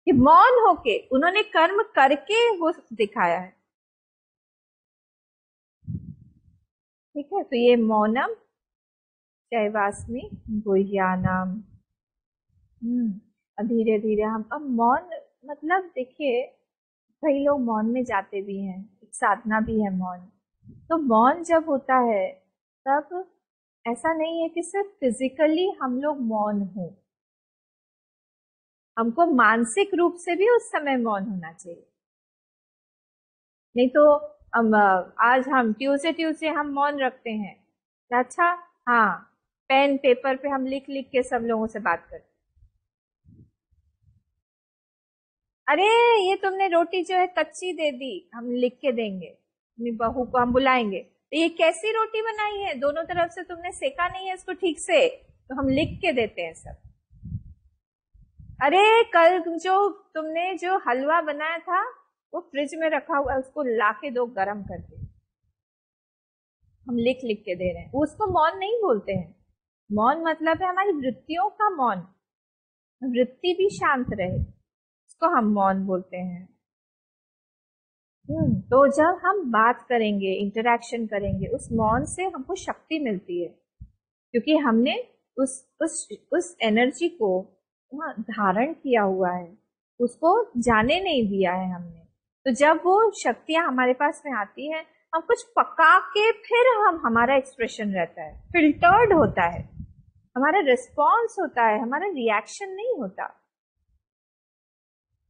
कि मौन होके उन्होंने कर्म करके वो दिखाया है। ठीक है, तो ये मौनम चैवास्मि गुह्यानाम। धीरे धीरे हम अब मौन, मतलब देखिए कई लोग मौन में जाते भी हैं, एक साधना भी है मौन। तो मौन जब होता है तब ऐसा नहीं है कि सिर्फ फिजिकली हम लोग मौन हो, हमको मानसिक रूप से भी उस समय मौन होना चाहिए। नहीं तो हम आज हम ट्यूसडे हम मौन रखते हैं, अच्छा हाँ, पेन पेपर पे हम लिख लिख के सब लोगों से बात करते, अरे ये तुमने रोटी जो है कच्ची दे दी, हम लिख के देंगे, अपनी बहू को हम बुलाएंगे, तो ये कैसी रोटी बनाई है, दोनों तरफ से तुमने सेका नहीं है इसको ठीक से, तो हम लिख के देते हैं सब। अरे कल जो तुमने जो हलवा बनाया था वो फ्रिज में रखा हुआ है, उसको लाके दो गरम करके, हम लिख लिख के दे रहे हैं। उसको मौन नहीं बोलते हैं। मौन मतलब है हमारी वृत्तियों का मौन, वृत्ति भी शांत रहे, इसको हम मौन बोलते हैं। तो जब हम बात करेंगे, इंटरेक्शन करेंगे, उस मौन से हमको शक्ति मिलती है, क्योंकि हमने उस एनर्जी को धारण किया हुआ है, उसको जाने नहीं दिया है हमने। तो जब वो शक्तियां हमारे पास में आती हैं, हम कुछ पका के फिर हमारा एक्सप्रेशन रहता है, फिल्टर्ड होता है, हमारा रिस्पॉन्स होता है, हमारा रिएक्शन नहीं होता।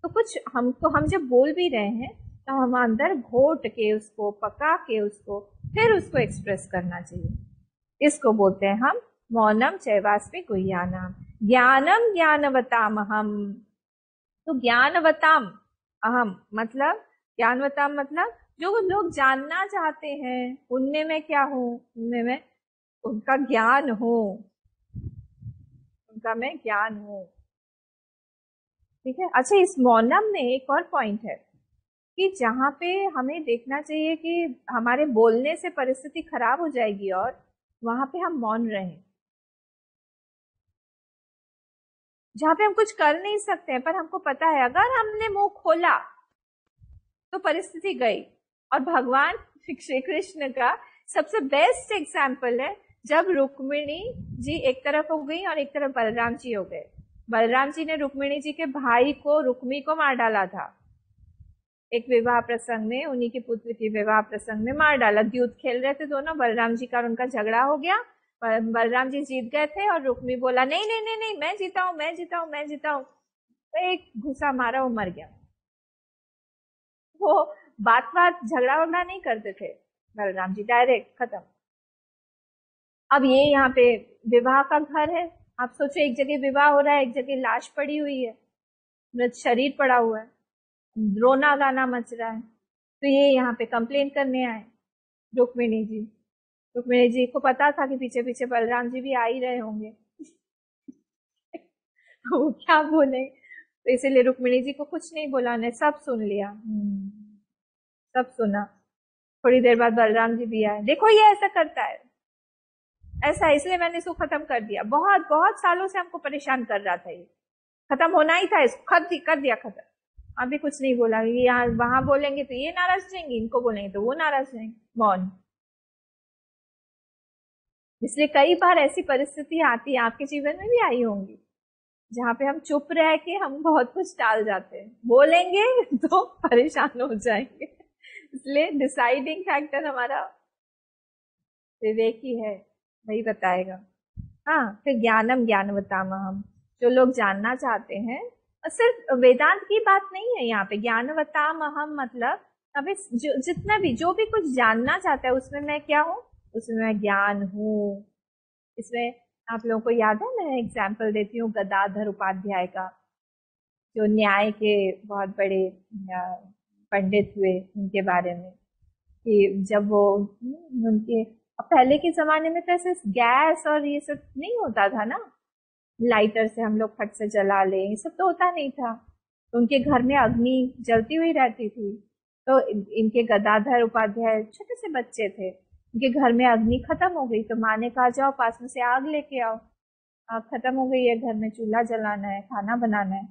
तो कुछ हम जब बोल भी रहे हैं तो हम अंदर घोट के उसको, पका के उसको, फिर उसको एक्सप्रेस करना चाहिए। इसको बोलते हैं हम मौनम चैवास्मि गुह्यानाम, ज्ञानम ज्ञानवताम अहम। तो ज्ञानवताम अहम मतलब, ज्ञानवताम मतलब जो लोग जानना चाहते हैं उनमें मैं क्या हूं, उनमें मैं उनका ज्ञान हूं, उनका मैं ज्ञान हूं। ठीक है। अच्छा, इस मौनम में एक और पॉइंट है कि जहां पे हमें देखना चाहिए कि हमारे बोलने से परिस्थिति खराब हो जाएगी और वहां पे हम मौन रहें, जहां पे हम कुछ कर नहीं सकते हैं पर हमको पता है अगर हमने मुंह खोला तो परिस्थिति गई। और भगवान श्री कृष्ण का सबसे बेस्ट एग्जाम्पल है जब रुक्मिणी जी एक तरफ हो गई और एक तरफ बलराम जी हो गए। बलराम जी ने रुक्मिणी जी के भाई को, रुक्मी को मार डाला था एक विवाह प्रसंग में, उन्हीं की पुत्री की विवाह प्रसंग में मार डाला। द्यूत खेल रहे थे दोनों, बलराम जी का और उनका झगड़ा हो गया। बलराम जी जीत गए थे और रुक्मी बोला नहीं नहीं नहीं नहीं, मैं जीता हूं, मैं जीता हूं, मैं जीता हूं। तो एक घुसा मारा, वो मर गया। वो बात बात झगड़ा वगड़ा नहीं करते थे बलराम जी, डायरेक्ट खत्म। अब ये यहाँ पे विवाह का घर है, आप सोचो एक जगह विवाह हो रहा है, एक जगह लाश पड़ी हुई है, मृत शरीर पड़ा हुआ है, रोना गाना मच रहा है। तो ये यहाँ पे कंप्लेन करने आए रुक्मिणी जी। रुक्मिणी जी को पता था कि पीछे पीछे बलराम जी भी आ ही रहे होंगे वो क्या बोले, तो इसीलिए रुक्मिणी जी को कुछ नहीं बोला, उन्हें सब सुन लिया। सब सुना। थोड़ी देर बाद बलराम जी भी आए, देखो ये ऐसा करता है, ऐसा, इसलिए मैंने इसको खत्म कर दिया। बहुत बहुत सालों से हमको परेशान कर रहा था, ये खत्म होना ही था, इसको कर दिया खत्म। अभी कुछ नहीं बोला, ये यहाँ वहां बोलेंगे तो ये नाराज रहेंगे, इनको बोलेंगे तो वो नाराज रहेंगे, मौन। इसलिए कई बार ऐसी परिस्थिति आती है, आपके जीवन में भी आई होंगी, जहाँ पे हम चुप रह के हम बहुत कुछ टाल जाते हैं, बोलेंगे तो परेशान हो जाएंगे। इसलिए डिसाइडिंग फैक्टर हमारा विवेक ही है, वही बताएगा। हाँ, फिर ज्ञानम ज्ञानवताम हम, जो लोग जानना चाहते हैं, और सिर्फ वेदांत की बात नहीं है यहाँ पे। ज्ञानवताम हम मतलब अभी जितना भी, जो भी कुछ जानना चाहता है उसमें मैं क्या हूँ, उसमें मैं ज्ञान हूँ। इसमें आप लोगों को याद है, मैं एग्जाम्पल देती हूँ गदाधर उपाध्याय का, जो न्याय के बहुत बड़े पंडित हुए, उनके बारे में कि जब वो उनके, पहले के जमाने में तो ऐसे गैस और ये सब नहीं होता था ना, लाइटर से हम लोग फट से जला ले, ये सब तो होता नहीं था। तो उनके घर में अग्नि जलती हुई रहती थी। तो इनके गदाधर उपाध्याय छोटे से बच्चे थे, उनके घर में अग्नि खत्म हो गई, तो माँ ने कहा जाओ पास में से आग लेके आओ, आग खत्म हो गई है, घर में चूल्हा जलाना है, खाना बनाना है।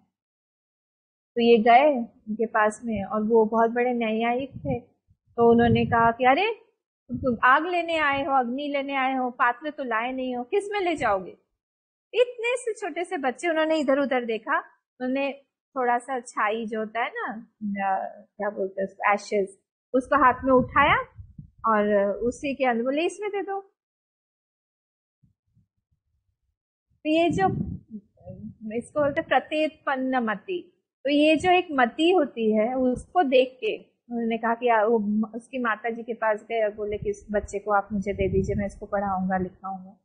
तो ये गए उनके पास में, और वो बहुत बड़े न्यायिक थे। तो उन्होंने कहा कि अरे तुम आग लेने आए हो, अग्नि लेने आए हो, पात्र तो लाए नहीं हो, किस में ले जाओगे। इतने से छोटे से बच्चे, उन्होंने इधर उधर देखा, उन्होंने थोड़ा सा छाई जो होता है ना, क्या बोलते हैं उसको, एशेज, उसको हाथ में उठाया और उसी के अंदर बोले इसमें दे दो। तो ये जो इसको बोलते प्रत्येत्पन्न मति, तो ये जो एक मति होती है उसको देख के उन्होंने कहा कि वो उसकी माता जी के पास गए और बोले कि इस बच्चे को आप मुझे दे दीजिए, मैं इसको पढ़ाऊंगा लिखाऊंगा।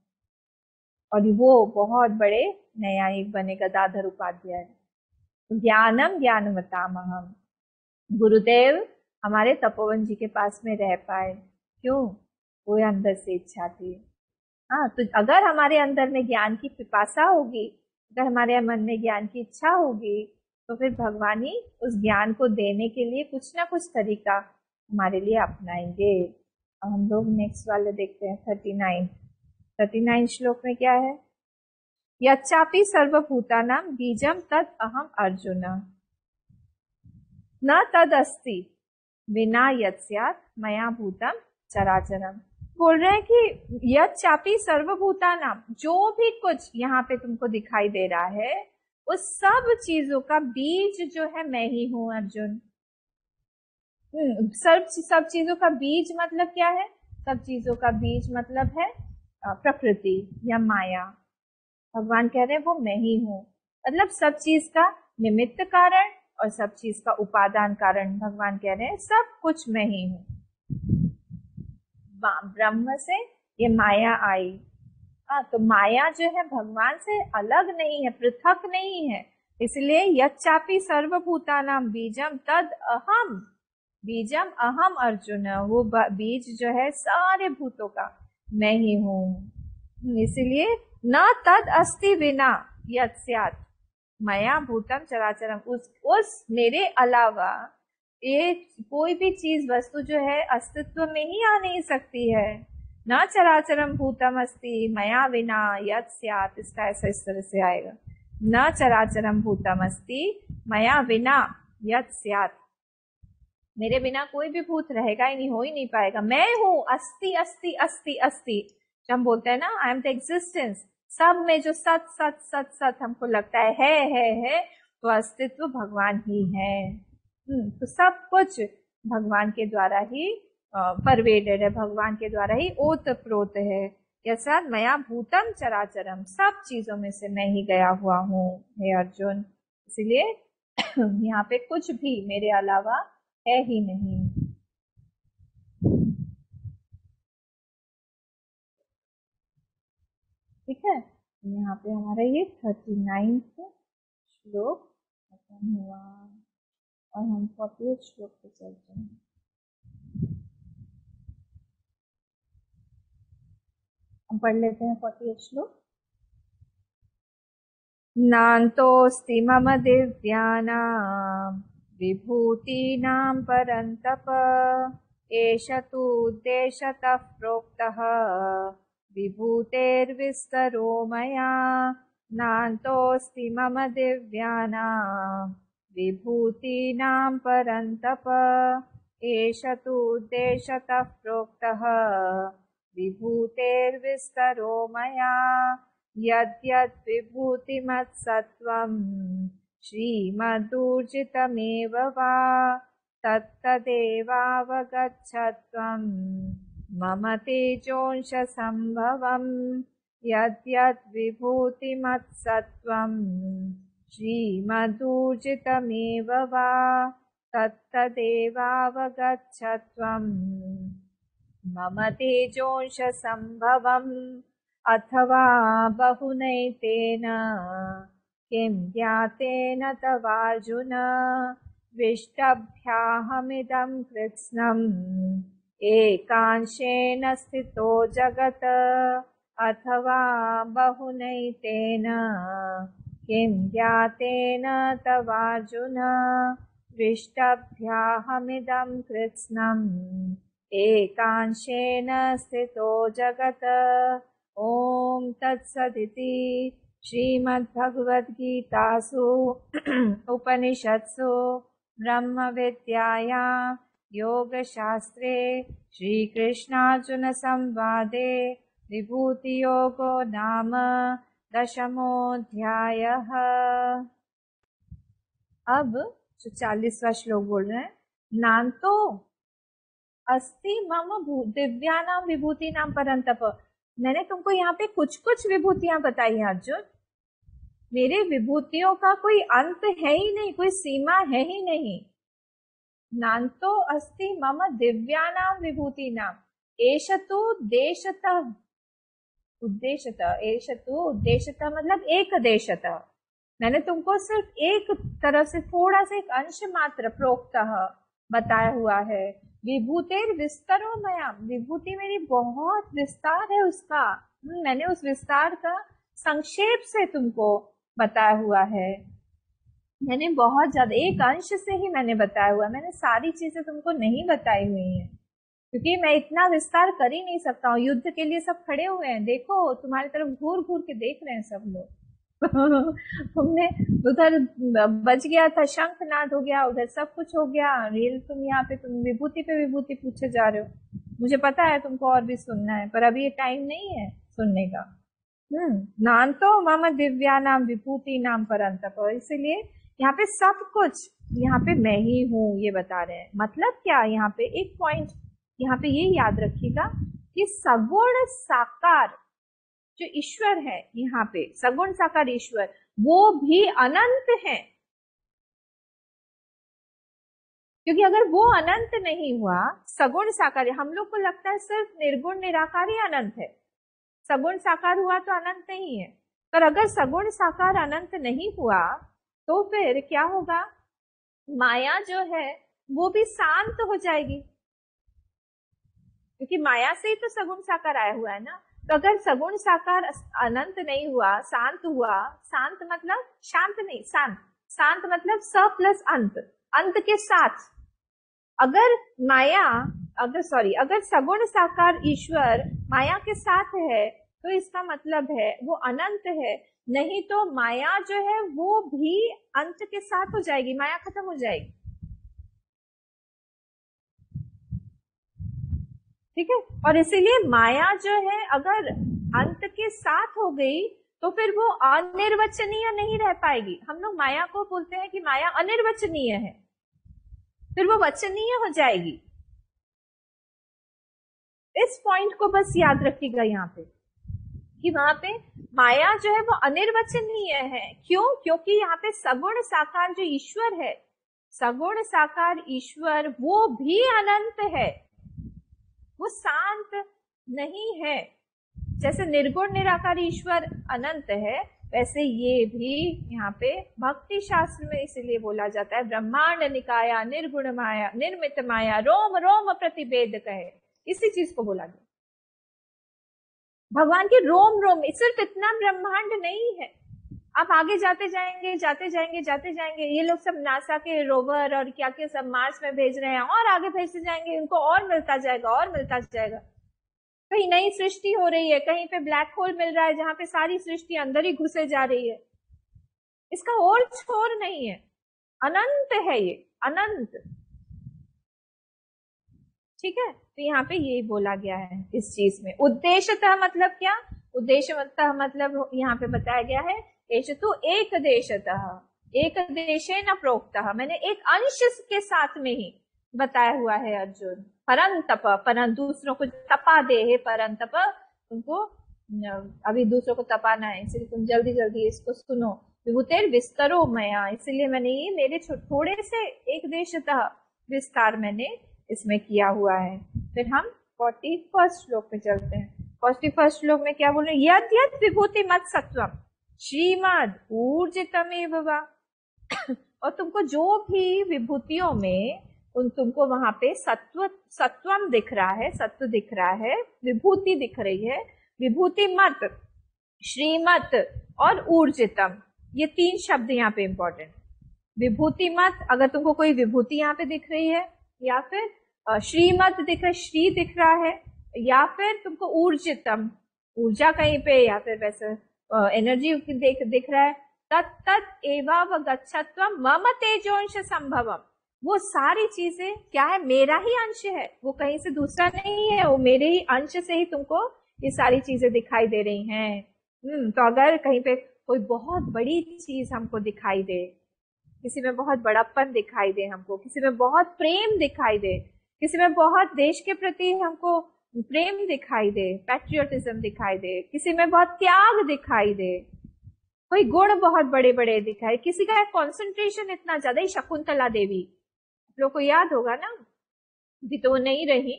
और वो बहुत बड़े न्यायिक बने, गदाधर उपाध्याय। ज्ञानम ज्ञानवतामहम, गुरुदेव हमारे तपोवन जी के पास में रह पाए, क्यों, वो अंदर से इच्छा थी। हाँ, तो अगर हमारे अंदर में ज्ञान की पिपासा होगी, अगर हमारे मन में ज्ञान की इच्छा होगी, तो फिर भगवान ही उस ज्ञान को देने के लिए कुछ ना कुछ तरीका हमारे लिए अपनाएंगे। अब हम लोग नेक्स्ट वाले देखते हैं, 39 श्लोक में क्या है, यच्चापि सर्वभूतानां बीजम तद अहम अर्जुन न तद अस्ति विना यत्स्यात् मया भूतम चराचरम। बोल रहे हैं कि यच्चापि सर्वभूतानां, जो भी कुछ यहाँ पे तुमको दिखाई दे रहा है, उस सब चीजों का बीज जो है मैं ही हूं अर्जुन। सब चीजों का बीज मतलब क्या है? सब चीजों का बीज मतलब है प्रकृति या माया। भगवान कह रहे हैं वो मैं ही हूँ, मतलब सब चीज का निमित्त कारण और सब चीज का उपादान कारण। भगवान कह रहे हैं सब कुछ मैं ही हूँ। ब्रह्म से ये माया आई। हाँ, तो माया जो है भगवान से अलग नहीं है, पृथक नहीं है। इसलिए यच्चापि सर्वभूतानां बीजम तद अहम, बीजम अहम अर्जुन, वो बीज जो है सारे भूतों का मैं ही हूँ। इसलिए न तद अस्ति विना यत् स्यात् मया भूतम चराचरम, उस मेरे अलावा ये कोई भी चीज वस्तु जो है अस्तित्व में ही आ नहीं सकती है। न चराचरम भूतम अस्ति मया विना यत् स्यात्, इसका ऐसा इस तरह से आएगा, न चराचरम भूतम अस्ति मया विना यत् स्यात्, मेरे बिना कोई भी भूत रहेगा ही नहीं, हो ही नहीं पाएगा। मैं हूँ, अस्ति अस्ति अस्ति अस्ति, जब हम बोलते हैं ना आई एम द एग्जिस्टेंस, सब में जो सत सत सत सत हमको लगता है, तो अस्तित्व भगवान ही है। तो सब कुछ भगवान के द्वारा ही परवेडेड है, भगवान के द्वारा ही ओत प्रोत है। यसा मया भूतम चराचरम, सब चीजों में से मैं ही गया हुआ हूँ हे अर्जुन। इसलिए यहाँ पे कुछ भी मेरे अलावा है ही नहीं। ठीक है, यहाँ पे हमारा ये 39वां श्लोक खत्म हुआ और हम 40वें श्लोक पे चलते हैं। हम पढ़ लेते हैं 40वां श्लोक। नान्तोऽस्ति मम दिव्यानां विभूतीनां परन्तप, एष तु उद्देशतः प्रोक्तः विभूतेर्विस्तरो मया। नान्तोऽस्ति मम दिव्यानां विभूतीनां परन्तप, एष तु उद्देशतः प्रोक्तः विभूतेर्विस्तरो मया। यद्यद् विभूतिमत्सत्त्वं श्रीमदूर्जितमेव वा तत्तदेवावगच्छत्वं मम तेजोंशसम्भवम्। यद्यद् विभूतिमत्सत्त्वं श्रीमदूर्जितमेव वा तत्तदेवावगच्छत्वं मम तेजोंशसम्भवम्। अथवा बहुनैतेन किं ज्ञातेन तवार्जुन, विष्टभ्याहमिदं कृत्स्नम् एकांशेन स्थितो जगत्। अथवा बहुनैतेन किं ज्ञातेन तवार्जुन, विष्टभ्याहमिदं कृत्स्नम् एकांशेन स्थितो जगत्। ओम तत्सदिति श्रीमद्भगवद्गीतासु उपनिषत्सु ब्रह्मविद्यायां योगशास्त्रे श्रीकृष्णार्जुनसंवादे विभूतियोगो नाम 10वां अध्यायः। अब जो 40वां श्लोक बोल रहे हैं, नान्तो अस्ति मम दिव्यानां विभूतीनां परन्तप। मैंने तुमको यहाँ पे कुछ कुछ विभूतियां बताई हैं अर्जुन, मेरे विभूतियों का कोई अंत है ही नहीं, कोई सीमा है ही नहीं। नान्तो अस्ति मम दिव्यानां विभूतीनां, एष तु देशतः, उद्देश्यतः, एष तु उद्देश्यतः मतलब एक देशतः। मैंने तुमको सिर्फ एक तरफ से थोड़ा सा एक अंश मात्र प्रोक्तः बताया हुआ है। विभूतेर विस्तरो मया, विभूति मेरी बहुत विस्तार है उसका, मैंने उस विस्तार का संक्षेप से तुमको बताया हुआ है। मैंने बहुत ज्यादा एक अंश से ही मैंने बताया हुआ, मैंने सारी चीजें तुमको नहीं बताई हुई हैं, क्योंकि मैं इतना विस्तार कर ही नहीं सकता हूँ। युद्ध के लिए सब खड़े हुए हैं, देखो तुम्हारी तरफ घूर घूर के देख रहे हैं सब लोग। तुमने उधर बच गया था, शंखनाद हो गया, उधर सब कुछ हो गया, रियल तुम यहाँ पे तुम विभूति पे विभूति पूछे जा रहे हो। मुझे पता है तुमको और भी सुनना है, पर अभी ये टाइम नहीं है सुनने का। नान्तो मम दिव्यानां विभूतीनां परन्तप, इसलिए यहाँ पे सब कुछ, यहाँ पे मैं ही हूँ ये बता रहे हैं। मतलब क्या, यहाँ पे एक पॉइंट यहाँ पे ये याद रखिएगा कि सगुण साकार जो ईश्वर है, यहाँ पे सगुण साकार ईश्वर वो भी अनंत है। क्योंकि अगर वो अनंत नहीं हुआ, सगुण साकार, हम लोग को लगता है सिर्फ निर्गुण निराकार ही अनंत है, सगुण साकार हुआ तो अनंत नहीं है। पर अगर सगुण साकार अनंत नहीं हुआ तो फिर क्या होगा, माया जो है वो भी शांत हो जाएगी, क्योंकि माया से ही तो सगुण साकार आया हुआ है ना। तो अगर सगुण साकार अनंत नहीं हुआ, शांत हुआ, शांत मतलब शांत नहीं, शांत, शांत मतलब स प्लस अंत, अंत के साथ। अगर माया, अगर सगुण साकार ईश्वर माया के साथ है तो इसका मतलब है वो अनंत है, नहीं तो माया जो है वो भी अंत के साथ हो जाएगी, माया खत्म हो जाएगी। ठीक है, और इसीलिए माया जो है अगर अंत के साथ हो गई तो फिर वो अनिर्वचनीय नहीं रह पाएगी। हम लोग माया को बोलते हैं कि माया अनिर्वचनीय है, फिर वो वचनीय हो जाएगी। इस पॉइंट को बस याद रखिएगा यहाँ पे कि वहां पे माया जो है वो अनिर्वचनीय है। क्यों? क्योंकि यहाँ पे सगुण साकार जो ईश्वर है, सगुण साकार ईश्वर वो भी अनंत है, वो शांत नहीं है। जैसे निर्गुण निराकार ईश्वर अनंत है, वैसे ये भी यहाँ पे भक्ति शास्त्र में इसलिए बोला जाता है ब्रह्मांड निकाया निर्गुण माया निर्मित माया रोम रोम प्रतिभेद कहे, इसी चीज को बोला गया। भगवान के रोम रोम, सिर्फ इतना ब्रह्मांड नहीं है, आप आगे जाते जाएंगे जाते जाएंगे जाते जाएंगे। ये लोग सब नासा के रोवर और क्या क्या सब मार्स में भेज रहे हैं, और आगे भेजते जाएंगे, उनको और मिलता जाएगा और मिलता जाएगा। कहीं नई सृष्टि हो रही है, कहीं पे ब्लैक होल मिल रहा है जहां पे सारी सृष्टि अंदर ही घुसे जा रही है, इसका और छोर नहीं है, अनंत है ये, अनंत। ठीक है, तो यहाँ पे यही बोला गया है इस चीज में। उद्देश्यतः मतलब क्या, उद्देश्यतः मतलब यहाँ पे बताया गया है एषतु एक देशतः, एक देशे न प्रोक्तः, मैंने एक अंश के साथ में ही बताया हुआ है अर्जुन। परंतप, परं दूसरों को तपा दे है, परंतप तुमको अभी दूसरों को तपाना है, इसलिए तुम जल्दी जल्दी इसको सुनो। विभूतेर विस्तरो मया, इसलिए मैंने ये मेरे थोड़े से एक देशतः विस्तार मैंने इसमें किया हुआ है। फिर हम 41 श्लोक में चलते हैं। 41 श्लोक में क्या बोल रहे हैं, यद यद विभूति मत सत्वम श्रीमद ऊर्जितमेव वा। और तुमको जो भी विभूतियों में तुमको वहां पे सत्वम दिख रहा है, सत्व दिख रहा है, विभूति दिख रही है, विभूति मत, श्रीमत और ऊर्जितम, ये 3 शब्द यहाँ पे इंपॉर्टेंट। विभूति मत, अगर तुमको कोई विभूति यहाँ पे दिख रही है, या फिर श्रीमत दिख रहा है, श्री दिख रहा है, या फिर तुमको ऊर्जितम, ऊर्जा कहीं पे, या फिर वैसे एनर्जी दिख रहा है, तत् एवं गच्छत्वम मम तेजोंश संभवम, वो सारी चीजें क्या है, मेरा ही अंश है, वो कहीं से दूसरा नहीं है, वो मेरे ही अंश से ही तुमको ये सारी चीजें दिखाई दे रही हैं। तो अगर कहीं पे कोई बहुत बड़ी चीज हमको दिखाई दे, किसी में बहुत बड़प्पन दिखाई दे हमको, किसी में बहुत प्रेम दिखाई दे, किसी में बहुत देश के प्रति हमको प्रेम दिखाई दे, पैट्रियोटिज्म दिखाई दे, किसी में बहुत त्याग दिखाई दे, कोई गुण बहुत बड़े बड़े दिखाई, किसी का कॉन्सेंट्रेशन इतना ज्यादा, ही शकुंतला देवी लोग को याद होगा ना, अभी तो वो नहीं रही,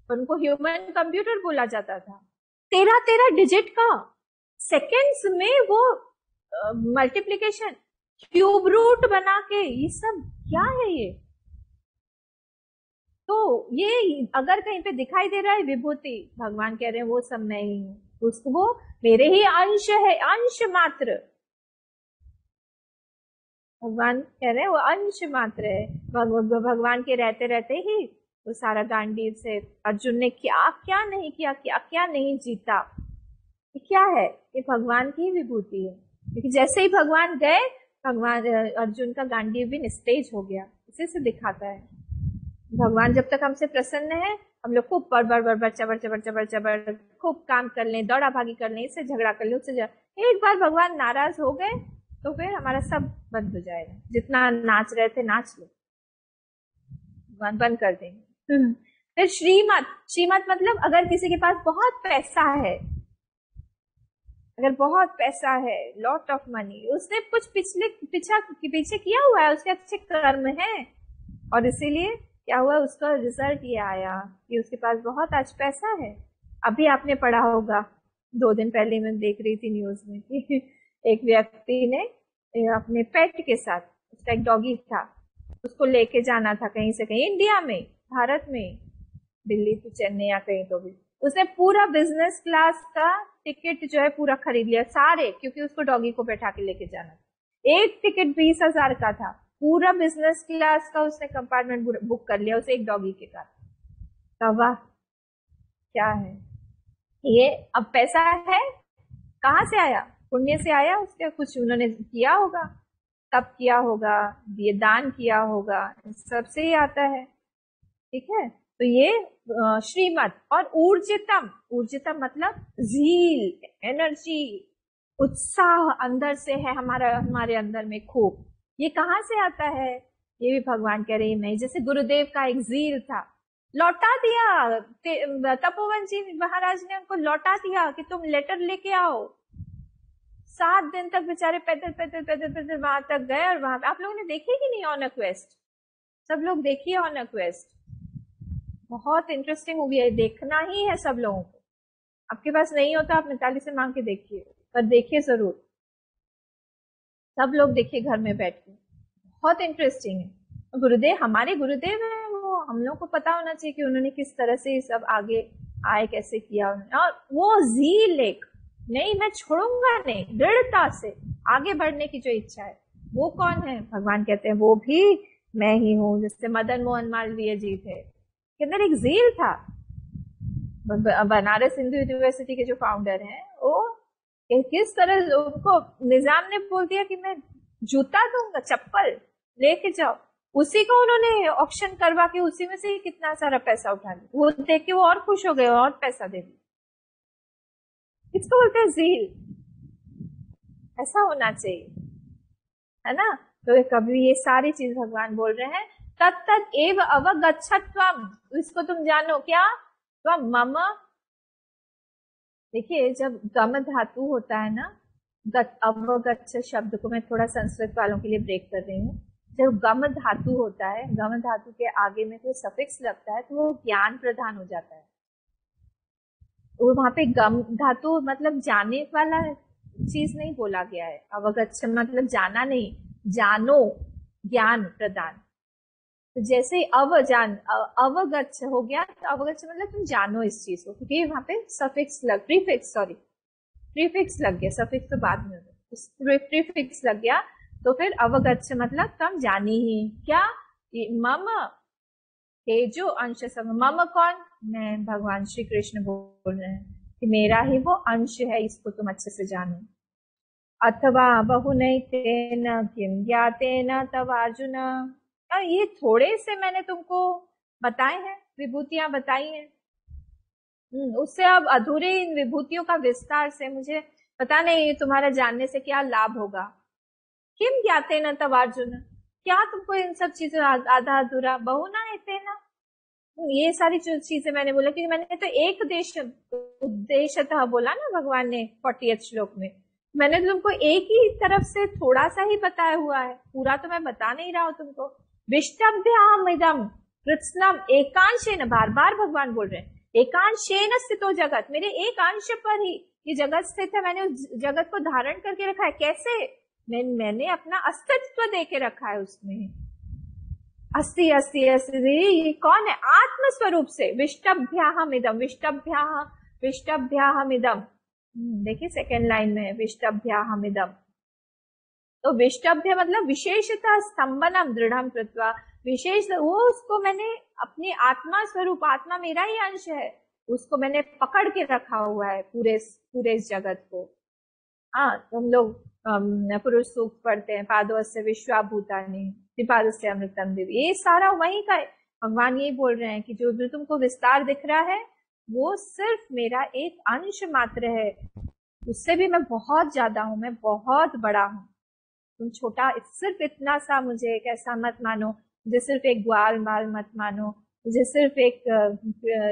पर उनको ह्यूमन कंप्यूटर बोला जाता था। 13 डिजिट का सेकेंड्स में वो मल्टीप्लीकेशन, क्यूब रूट बना के, ये सब क्या है ये। तो ये अगर कहीं पे दिखाई दे रहा है विभूति, भगवान कह रहे हैं वो सब मैं ही हूं, उसको वो मेरे ही अंश है, अंश मात्र। भगवान कह रहे हैं वो अंश मात्र है, भगवान के रहते रहते ही वो सारा गांडीव से अर्जुन ने क्या क्या नहीं किया, क्या क्या नहीं जीता, ये क्या है, ये भगवान की विभूति है। क्योंकि जैसे ही भगवान गए, भगवान अर्जुन का गांडीव भी निस्तेज हो गया, इसी से दिखाता है भगवान जब तक हमसे प्रसन्न है, हम लोग खूब बड़ चबर खूब काम कर लें, दौड़ा भागी कर लें, इससे झगड़ा कर लें, उससे एक बार भगवान नाराज हो गए तो फिर हमारा सब बंद हो जाएगा, जितना नाच रहे थे नाच लो, बंद कर देंगे। फिर श्रीमत, श्रीमत मतलब अगर किसी के पास बहुत पैसा है, अगर बहुत पैसा है, लॉट ऑफ मनी, उसने कुछ पीछे किया हुआ है, उसके अच्छे कर्म है, और इसीलिए क्या हुआ, उसका रिजल्ट ये आया कि उसके पास बहुत आज पैसा है। अभी आपने पढ़ा होगा, 2 दिन पहले मैं देख रही थी न्यूज में कि एक व्यक्ति ने अपने पेट के साथ, उसका एक डॉगी था, उसको लेके जाना था कहीं से कहीं, इंडिया में, भारत में, दिल्ली से चेन्नई या कहीं तो भी, उसने पूरा बिजनेस क्लास का टिकट जो है पूरा खरीद लिया सारे, क्योंकि उसको डॉगी को बैठा के लेके जाना था। एक टिकट 20,000 का था, पूरा बिजनेस क्लास का उसने कंपार्टमेंट बुक कर लिया उसे एक डॉगी के साथ। वाह, क्या है ये। अब पैसा है, कहाँ से आया, पुण्य से आया, उसके कुछ उन्होंने किया होगा, तब किया होगा, ये दान किया होगा, सबसे ही आता है। ठीक है, तो ये श्रीमत। और ऊर्जितम, ऊर्जितम मतलब जील, एनर्जी, उत्साह अंदर से है हमारे अंदर में खूब। ये कहाँ से आता है, ये भी भगवान कह रहे हैं नहीं। जैसे गुरुदेव का एक जील था, लौटा दिया, तपोवन जी महाराज ने उनको लौटा दिया कि तुम लेटर लेके आओ। 7 दिन तक बेचारे पैदल पैदल पैदल पैदल वहां तक गए, और वहां आप लोगों ने देखी कि नहीं ऑन अ क्वेस्ट, सब लोग देखिए ऑन अ क्वेस्ट, बहुत इंटरेस्टिंग मूवी है, देखना ही है सब लोगों को। आपके पास नहीं होता आप मिताली से मांग के देखिए, पर देखिए जरूर, सब लोग देखिए घर में बैठ के, बहुत इंटरेस्टिंग है। गुरुदेव हमारे गुरुदेव हैं, वो हम लोग को पता होना चाहिए कि उन्होंने किस तरह से सब आगे आए, कैसे किया उन्होंने। और वो जील एक, नहीं मैं छोड़ूंगा नहीं, दृढ़ता से आगे बढ़ने की जो इच्छा है, वो कौन है, भगवान कहते हैं वो भी मैं ही हूँ। जैसे मदन मोहन मालवीय जी थे, के अंदर एक जील था। बनारस हिंदू यूनिवर्सिटी के जो फाउंडर हैं, वो किस तरह उनको निजाम ने बोल दिया कि मैं जूता दूंगा, चप्पल लेके जाओ, उसी को उन्होंने ऑक्शन करवा के उसी में से ही कितना सारा पैसा उठा लिया। वो देख के वो और खुश हो गए, और पैसा दे दिया। इसको बोलते हैं जील, ऐसा होना चाहिए, है ना। तो कभी ये सारी चीज भगवान बोल रहे हैं, तत्त एव अवगच्छत्वम, इसको तुम जानो, क्या, त्वम मम। देखिए जब गम धातु होता है ना, अवगच्छ शब्द को मैं थोड़ा संस्कृत वालों के लिए ब्रेक कर रही हूँ। जब गम धातु होता है, गम धातु के आगे में कोई सफिक्स लगता है तो वो ज्ञान प्रदान हो जाता है। वो वहां पे गम धातु मतलब जाने वाला चीज नहीं बोला गया है, अवगच्छ मतलब जाना नहीं, जानो, ज्ञान प्रदान। तो जैसे अवगच्छ हो गया, तो अवगच्छ मतलब तुम जानो इस चीज को, क्योंकि वहां पे सफिक्स प्रीफिक्स लग गया, सफिक्स तो बाद में, प्रीफिक्स लग गया, तो फिर अवगच्छ मतलब तुम जानी ही क्या, मम, हे जो अंश सम, मम कौन, मैं भगवान श्री कृष्ण बोल रहे हैं कि मेरा ही वो अंश है, इसको तुम अच्छे से जानो। अथवा बहुनैतेन किम ज्ञातेन तव अर्जुन, ये थोड़े से मैंने तुमको बताए हैं, विभूतियां बताई हैं, उससे अब अधूरे इन विभूतियों का विस्तार से मुझे पता नहीं तुम्हारा जानने से क्या लाभ होगा। किम ज्ञातेन तव अर्जुन, क्या तुमको इन सब चीजों आधा अधूरा, बहुनैतेन, ये सारी चीजें मैंने बोला कि मैंने तो एक देश उद्देश्यतः बोला ना भगवान ने 40th श्लोक में, मैंने तुमको एक ही तरफ से थोड़ा सा ही बताया हुआ है, पूरा तो मैं बता नहीं रहा हूं तुमको। विष्टभ्याम इदम कृत्स्नम एकांशेन, बार बार भगवान बोल रहे हैं, एकांशेन स्थितो जगत, मेरे एक अंश पर ही ये जगत स्थित है, मैंने उस जगत को धारण करके रखा है। कैसे, मैंने अपना अस्तित्व दे के रखा है उसमें, अस्ति अस्ति अस्ति, ये कौन है, आत्म स्वरूप से। विष्टभ्याहम इदम, विष्टभ्याहम इदम, देखिए सेकेंड लाइन में विष्टभ्याहम इदम, तो विष्टभ्य मतलब विशेषतः स्तंभनम दृढ़म कृत्वा, विशेष वो, उसको मैंने अपनी आत्मा स्वरूप, आत्मा मेरा ही अंश है, उसको मैंने पकड़ के रखा हुआ है पूरे इस जगत को। हाँ, तुम लोग पुरुष सूक्त पढ़ते हैं, पादोस्य विश्वाभूतानि त्रिपादस्य अमृतम देवी, ये सारा वही का है। भगवान यही बोल रहे हैं कि जो तुमको विस्तार दिख रहा है वो सिर्फ मेरा एक अंश मात्र है, उससे भी मैं बहुत ज्यादा हूं, मैं बहुत बड़ा हूं। तुम छोटा, सिर्फ इतना सा मुझे एक ऐसा मत मानो, मुझे सिर्फ एक ग्वाल बाल मत मानो, मुझे सिर्फ एक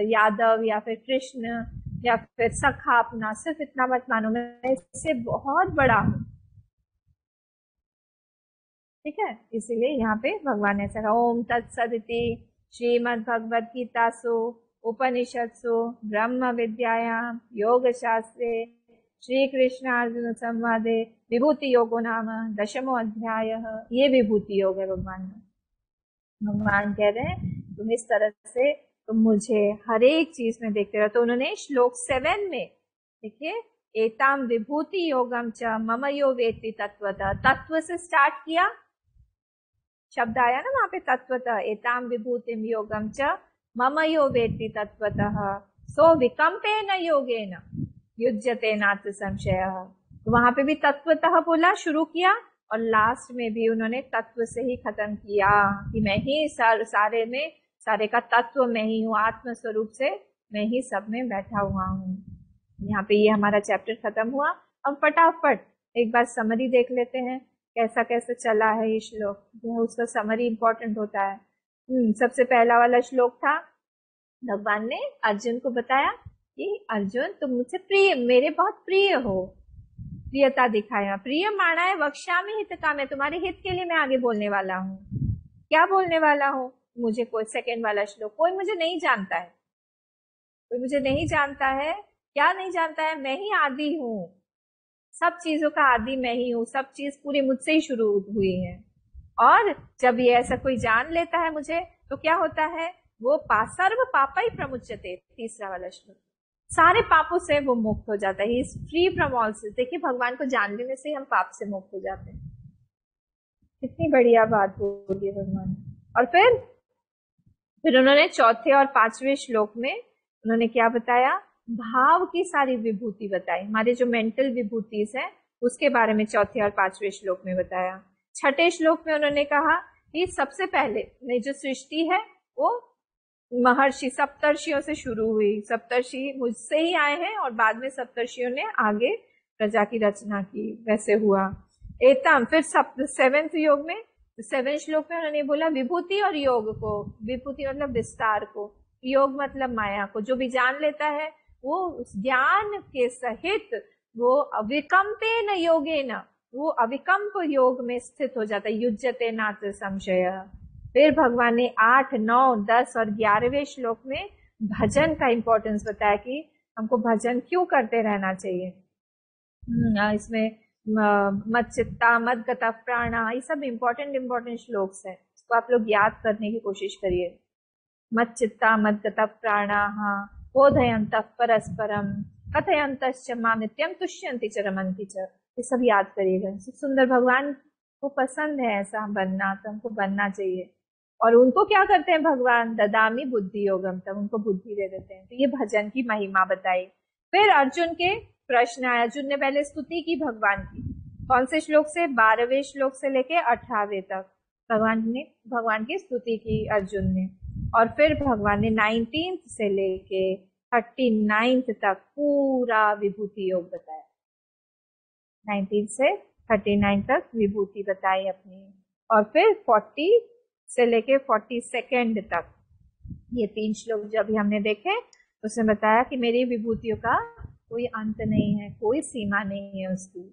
यादव या फिर कृष्ण या फिर सखा अपना, सिर्फ इतना मत मानो, मैं इससे बहुत बड़ा हूँ। ठीक है, इसीलिए यहाँ पे भगवान ने ऐसा कहा, ओम तत्सदिति श्रीमद् भगवद गीतासु उपनिषत्सु ब्रह्म विद्यायाम योग शास्त्रे श्री कृष्ण अर्जुन संवादे विभूति योगो नाम दशमो अध्याय। ये विभूति योग है भगवान का। भगवान कह रहे हैं तुम इस तरह से तुम मुझे हर एक चीज में देखते रहो। तो उन्होंने श्लोक 7 में देखिए, एताम विभूति योगम च मम यो वेत्ति तत्वतः, तत्व से स्टार्ट किया, शब्द आया ना वहां पे तत्वतः, एताम विभूतिम योगम च मम यो वेत्ति तत्वतः सो विकम्पेन योगेन युज्यते नात्र संशय। तो वहां पे भी तत्वतः बोला, शुरू किया, और लास्ट में भी उन्होंने तत्व से ही खत्म किया कि मैं ही सारे में, सारे का तत्व मैं ही हूँ, आत्म स्वरूप से मैं ही सब में बैठा हुआ हूँ। यहाँ पे ये हमारा चैप्टर खत्म हुआ। अब फटाफट एक बार समरी देख लेते हैं, कैसा कैसा चला है ये श्लोक, उसका समरी इंपॉर्टेंट होता है। सबसे पहला वाला श्लोक था, भगवान ने अर्जुन को बताया कि अर्जुन तुम मुझसे प्रिय, मेरे बहुत प्रिय हो, प्रियता दिखाया, प्रिय माना है वक्षा में हित का, मैं तुम्हारे हित के लिए मैं आगे बोलने वाला हूँ। क्या बोलने वाला हूँ? मुझे कोई, सेकेंड वाला श्लोक, कोई मुझे नहीं जानता है, कोई मुझे नहीं जानता है। क्या नहीं जानता है? मैं ही आदि हूँ, सब चीजों का आदि मैं ही हूँ, सब चीज पूरी मुझसे ही शुरू हुई है। और जब ये ऐसा कोई जान लेता है मुझे, तो क्या होता है, वो सर्व पापा ही प्रमुच्यते, तीसरा वाला श्लोक, सारे पापों से वो मुक्त हो जाता है, he is free from all since. देखिए भगवान को जान लेने से हम पाप से मुक्त हो जाते हैं, कितनी बढ़िया बात बोली है भगवान। और फिर उन्होंने चौथे और पांचवें श्लोक में उन्होंने क्या बताया, भाव की सारी विभूति बताई, हमारे जो मेंटल विभूतिज है उसके बारे में चौथे और पांचवें श्लोक में बताया। छठे श्लोक में उन्होंने कहा कि सबसे पहले जो सृष्टि है वो महर्षि सप्तर्षियों से शुरू हुई, सप्तर्षि मुझसे ही आए हैं और बाद में सप्तर्षियों ने आगे प्रजा की रचना की, वैसे हुआ। एतम, फिर सेवेंथ योग में, सेवेंथ श्लोक में उन्होंने बोला विभूति और योग को, विभूति मतलब विस्तार को, योग मतलब माया को, जो भी जान लेता है वो उस ज्ञान के सहित वो अविकम्पेन योगेन, वो अविकम्प योग में स्थित हो जाता है, युज्यते नात्र संशय। फिर भगवान ने 8, 9, 10 और 11वें श्लोक में भजन का इंपॉर्टेंस बताया कि हमको भजन क्यों करते रहना चाहिए। इसमें मत चित्ता मत गता प्राणा, ये सब इंपॉर्टेंट श्लोक्स हैं, इसको आप लोग याद करने की कोशिश करिए। मत चित्ता मत गता प्राणा बोधयंत परस्परम कथयंतश्च मां नित्यम तुष्यन्ति च रमन्ति च, ये सब याद करिएगा। सुंदर भगवान को पसंद है ऐसा बनना, तो हमको बनना चाहिए। और उनको क्या करते हैं भगवान, ददामी बुद्धि योगम, तब उनको बुद्धि दे देते हैं। तो ये भजन की महिमा बताई। फिर अर्जुन के प्रश्न आए, अर्जुन ने पहले स्तुति की भगवान की, कौन से श्लोक से, 12वें श्लोक से लेके 18वें तक भगवान की स्तुति की अर्जुन ने। और फिर भगवान ने 19th से लेके 39th तक पूरा विभूति योग बताया, 19 से 39 तक विभूति बताई अपनी। और फिर 40 से लेके 42nd तक ये 3 श्लोक जब भी हमने देखे, उसने बताया कि मेरी विभूतियों का कोई अंत नहीं है, कोई सीमा नहीं है उसकी।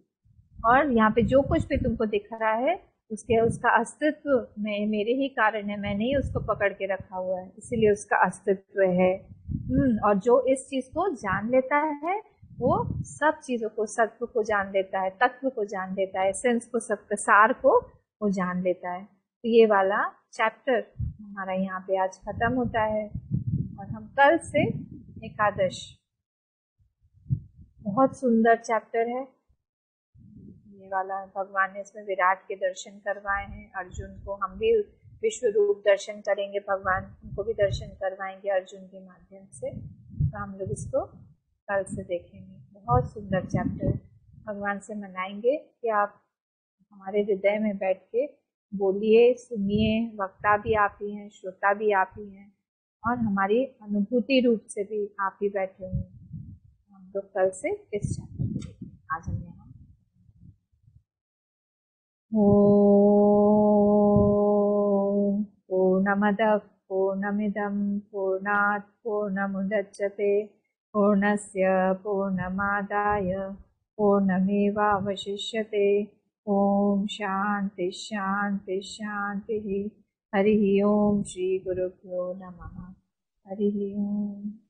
और यहाँ पे जो कुछ भी तुमको दिख रहा है उसका अस्तित्व में मेरे ही कारण है, मैंने ही उसको पकड़ के रखा हुआ है, इसीलिए उसका अस्तित्व है। और जो इस चीज को जान लेता है वो सब चीजों को, सत्व को जान लेता है, तत्व को जान लेता है, सेंस को, सबका सार को वो जान लेता है। तो ये वाला चैप्टर हमारा यहाँ पे आज खत्म होता है। और हम कल से एकादश, बहुत सुंदर चैप्टर है ये वाला। भगवान ने इसमें विराट के दर्शन करवाए हैं अर्जुन को, हम भी विश्व रूप दर्शन करेंगे, भगवान उनको भी दर्शन करवाएंगे अर्जुन के माध्यम से। तो हम लोग इसको कल से देखेंगे, बहुत सुंदर चैप्टर। भगवान से मनाएंगे कि आप हमारे हृदय में बैठ के बोलिए, सुनिए, वक्ता भी आप ही हैं, श्रोता भी आप ही हैं, और हमारी अनुभूति रूप से भी आप ही बैठे हुए हैं। हम लोग कल से इस चैप्टर को देखेंगे। आज हमने ॐ पूर्णमदः पूर्णमिदं पूर्णात् पूर्णमुदच्यते पूर्णस्य पूर्णमादाय पूर्णमेवावशिष्यते। ॐ शान्ति शान्ति शान्तिः। हरिः ओम। श्री गुरुभ्यो नमः। हरिः ओम।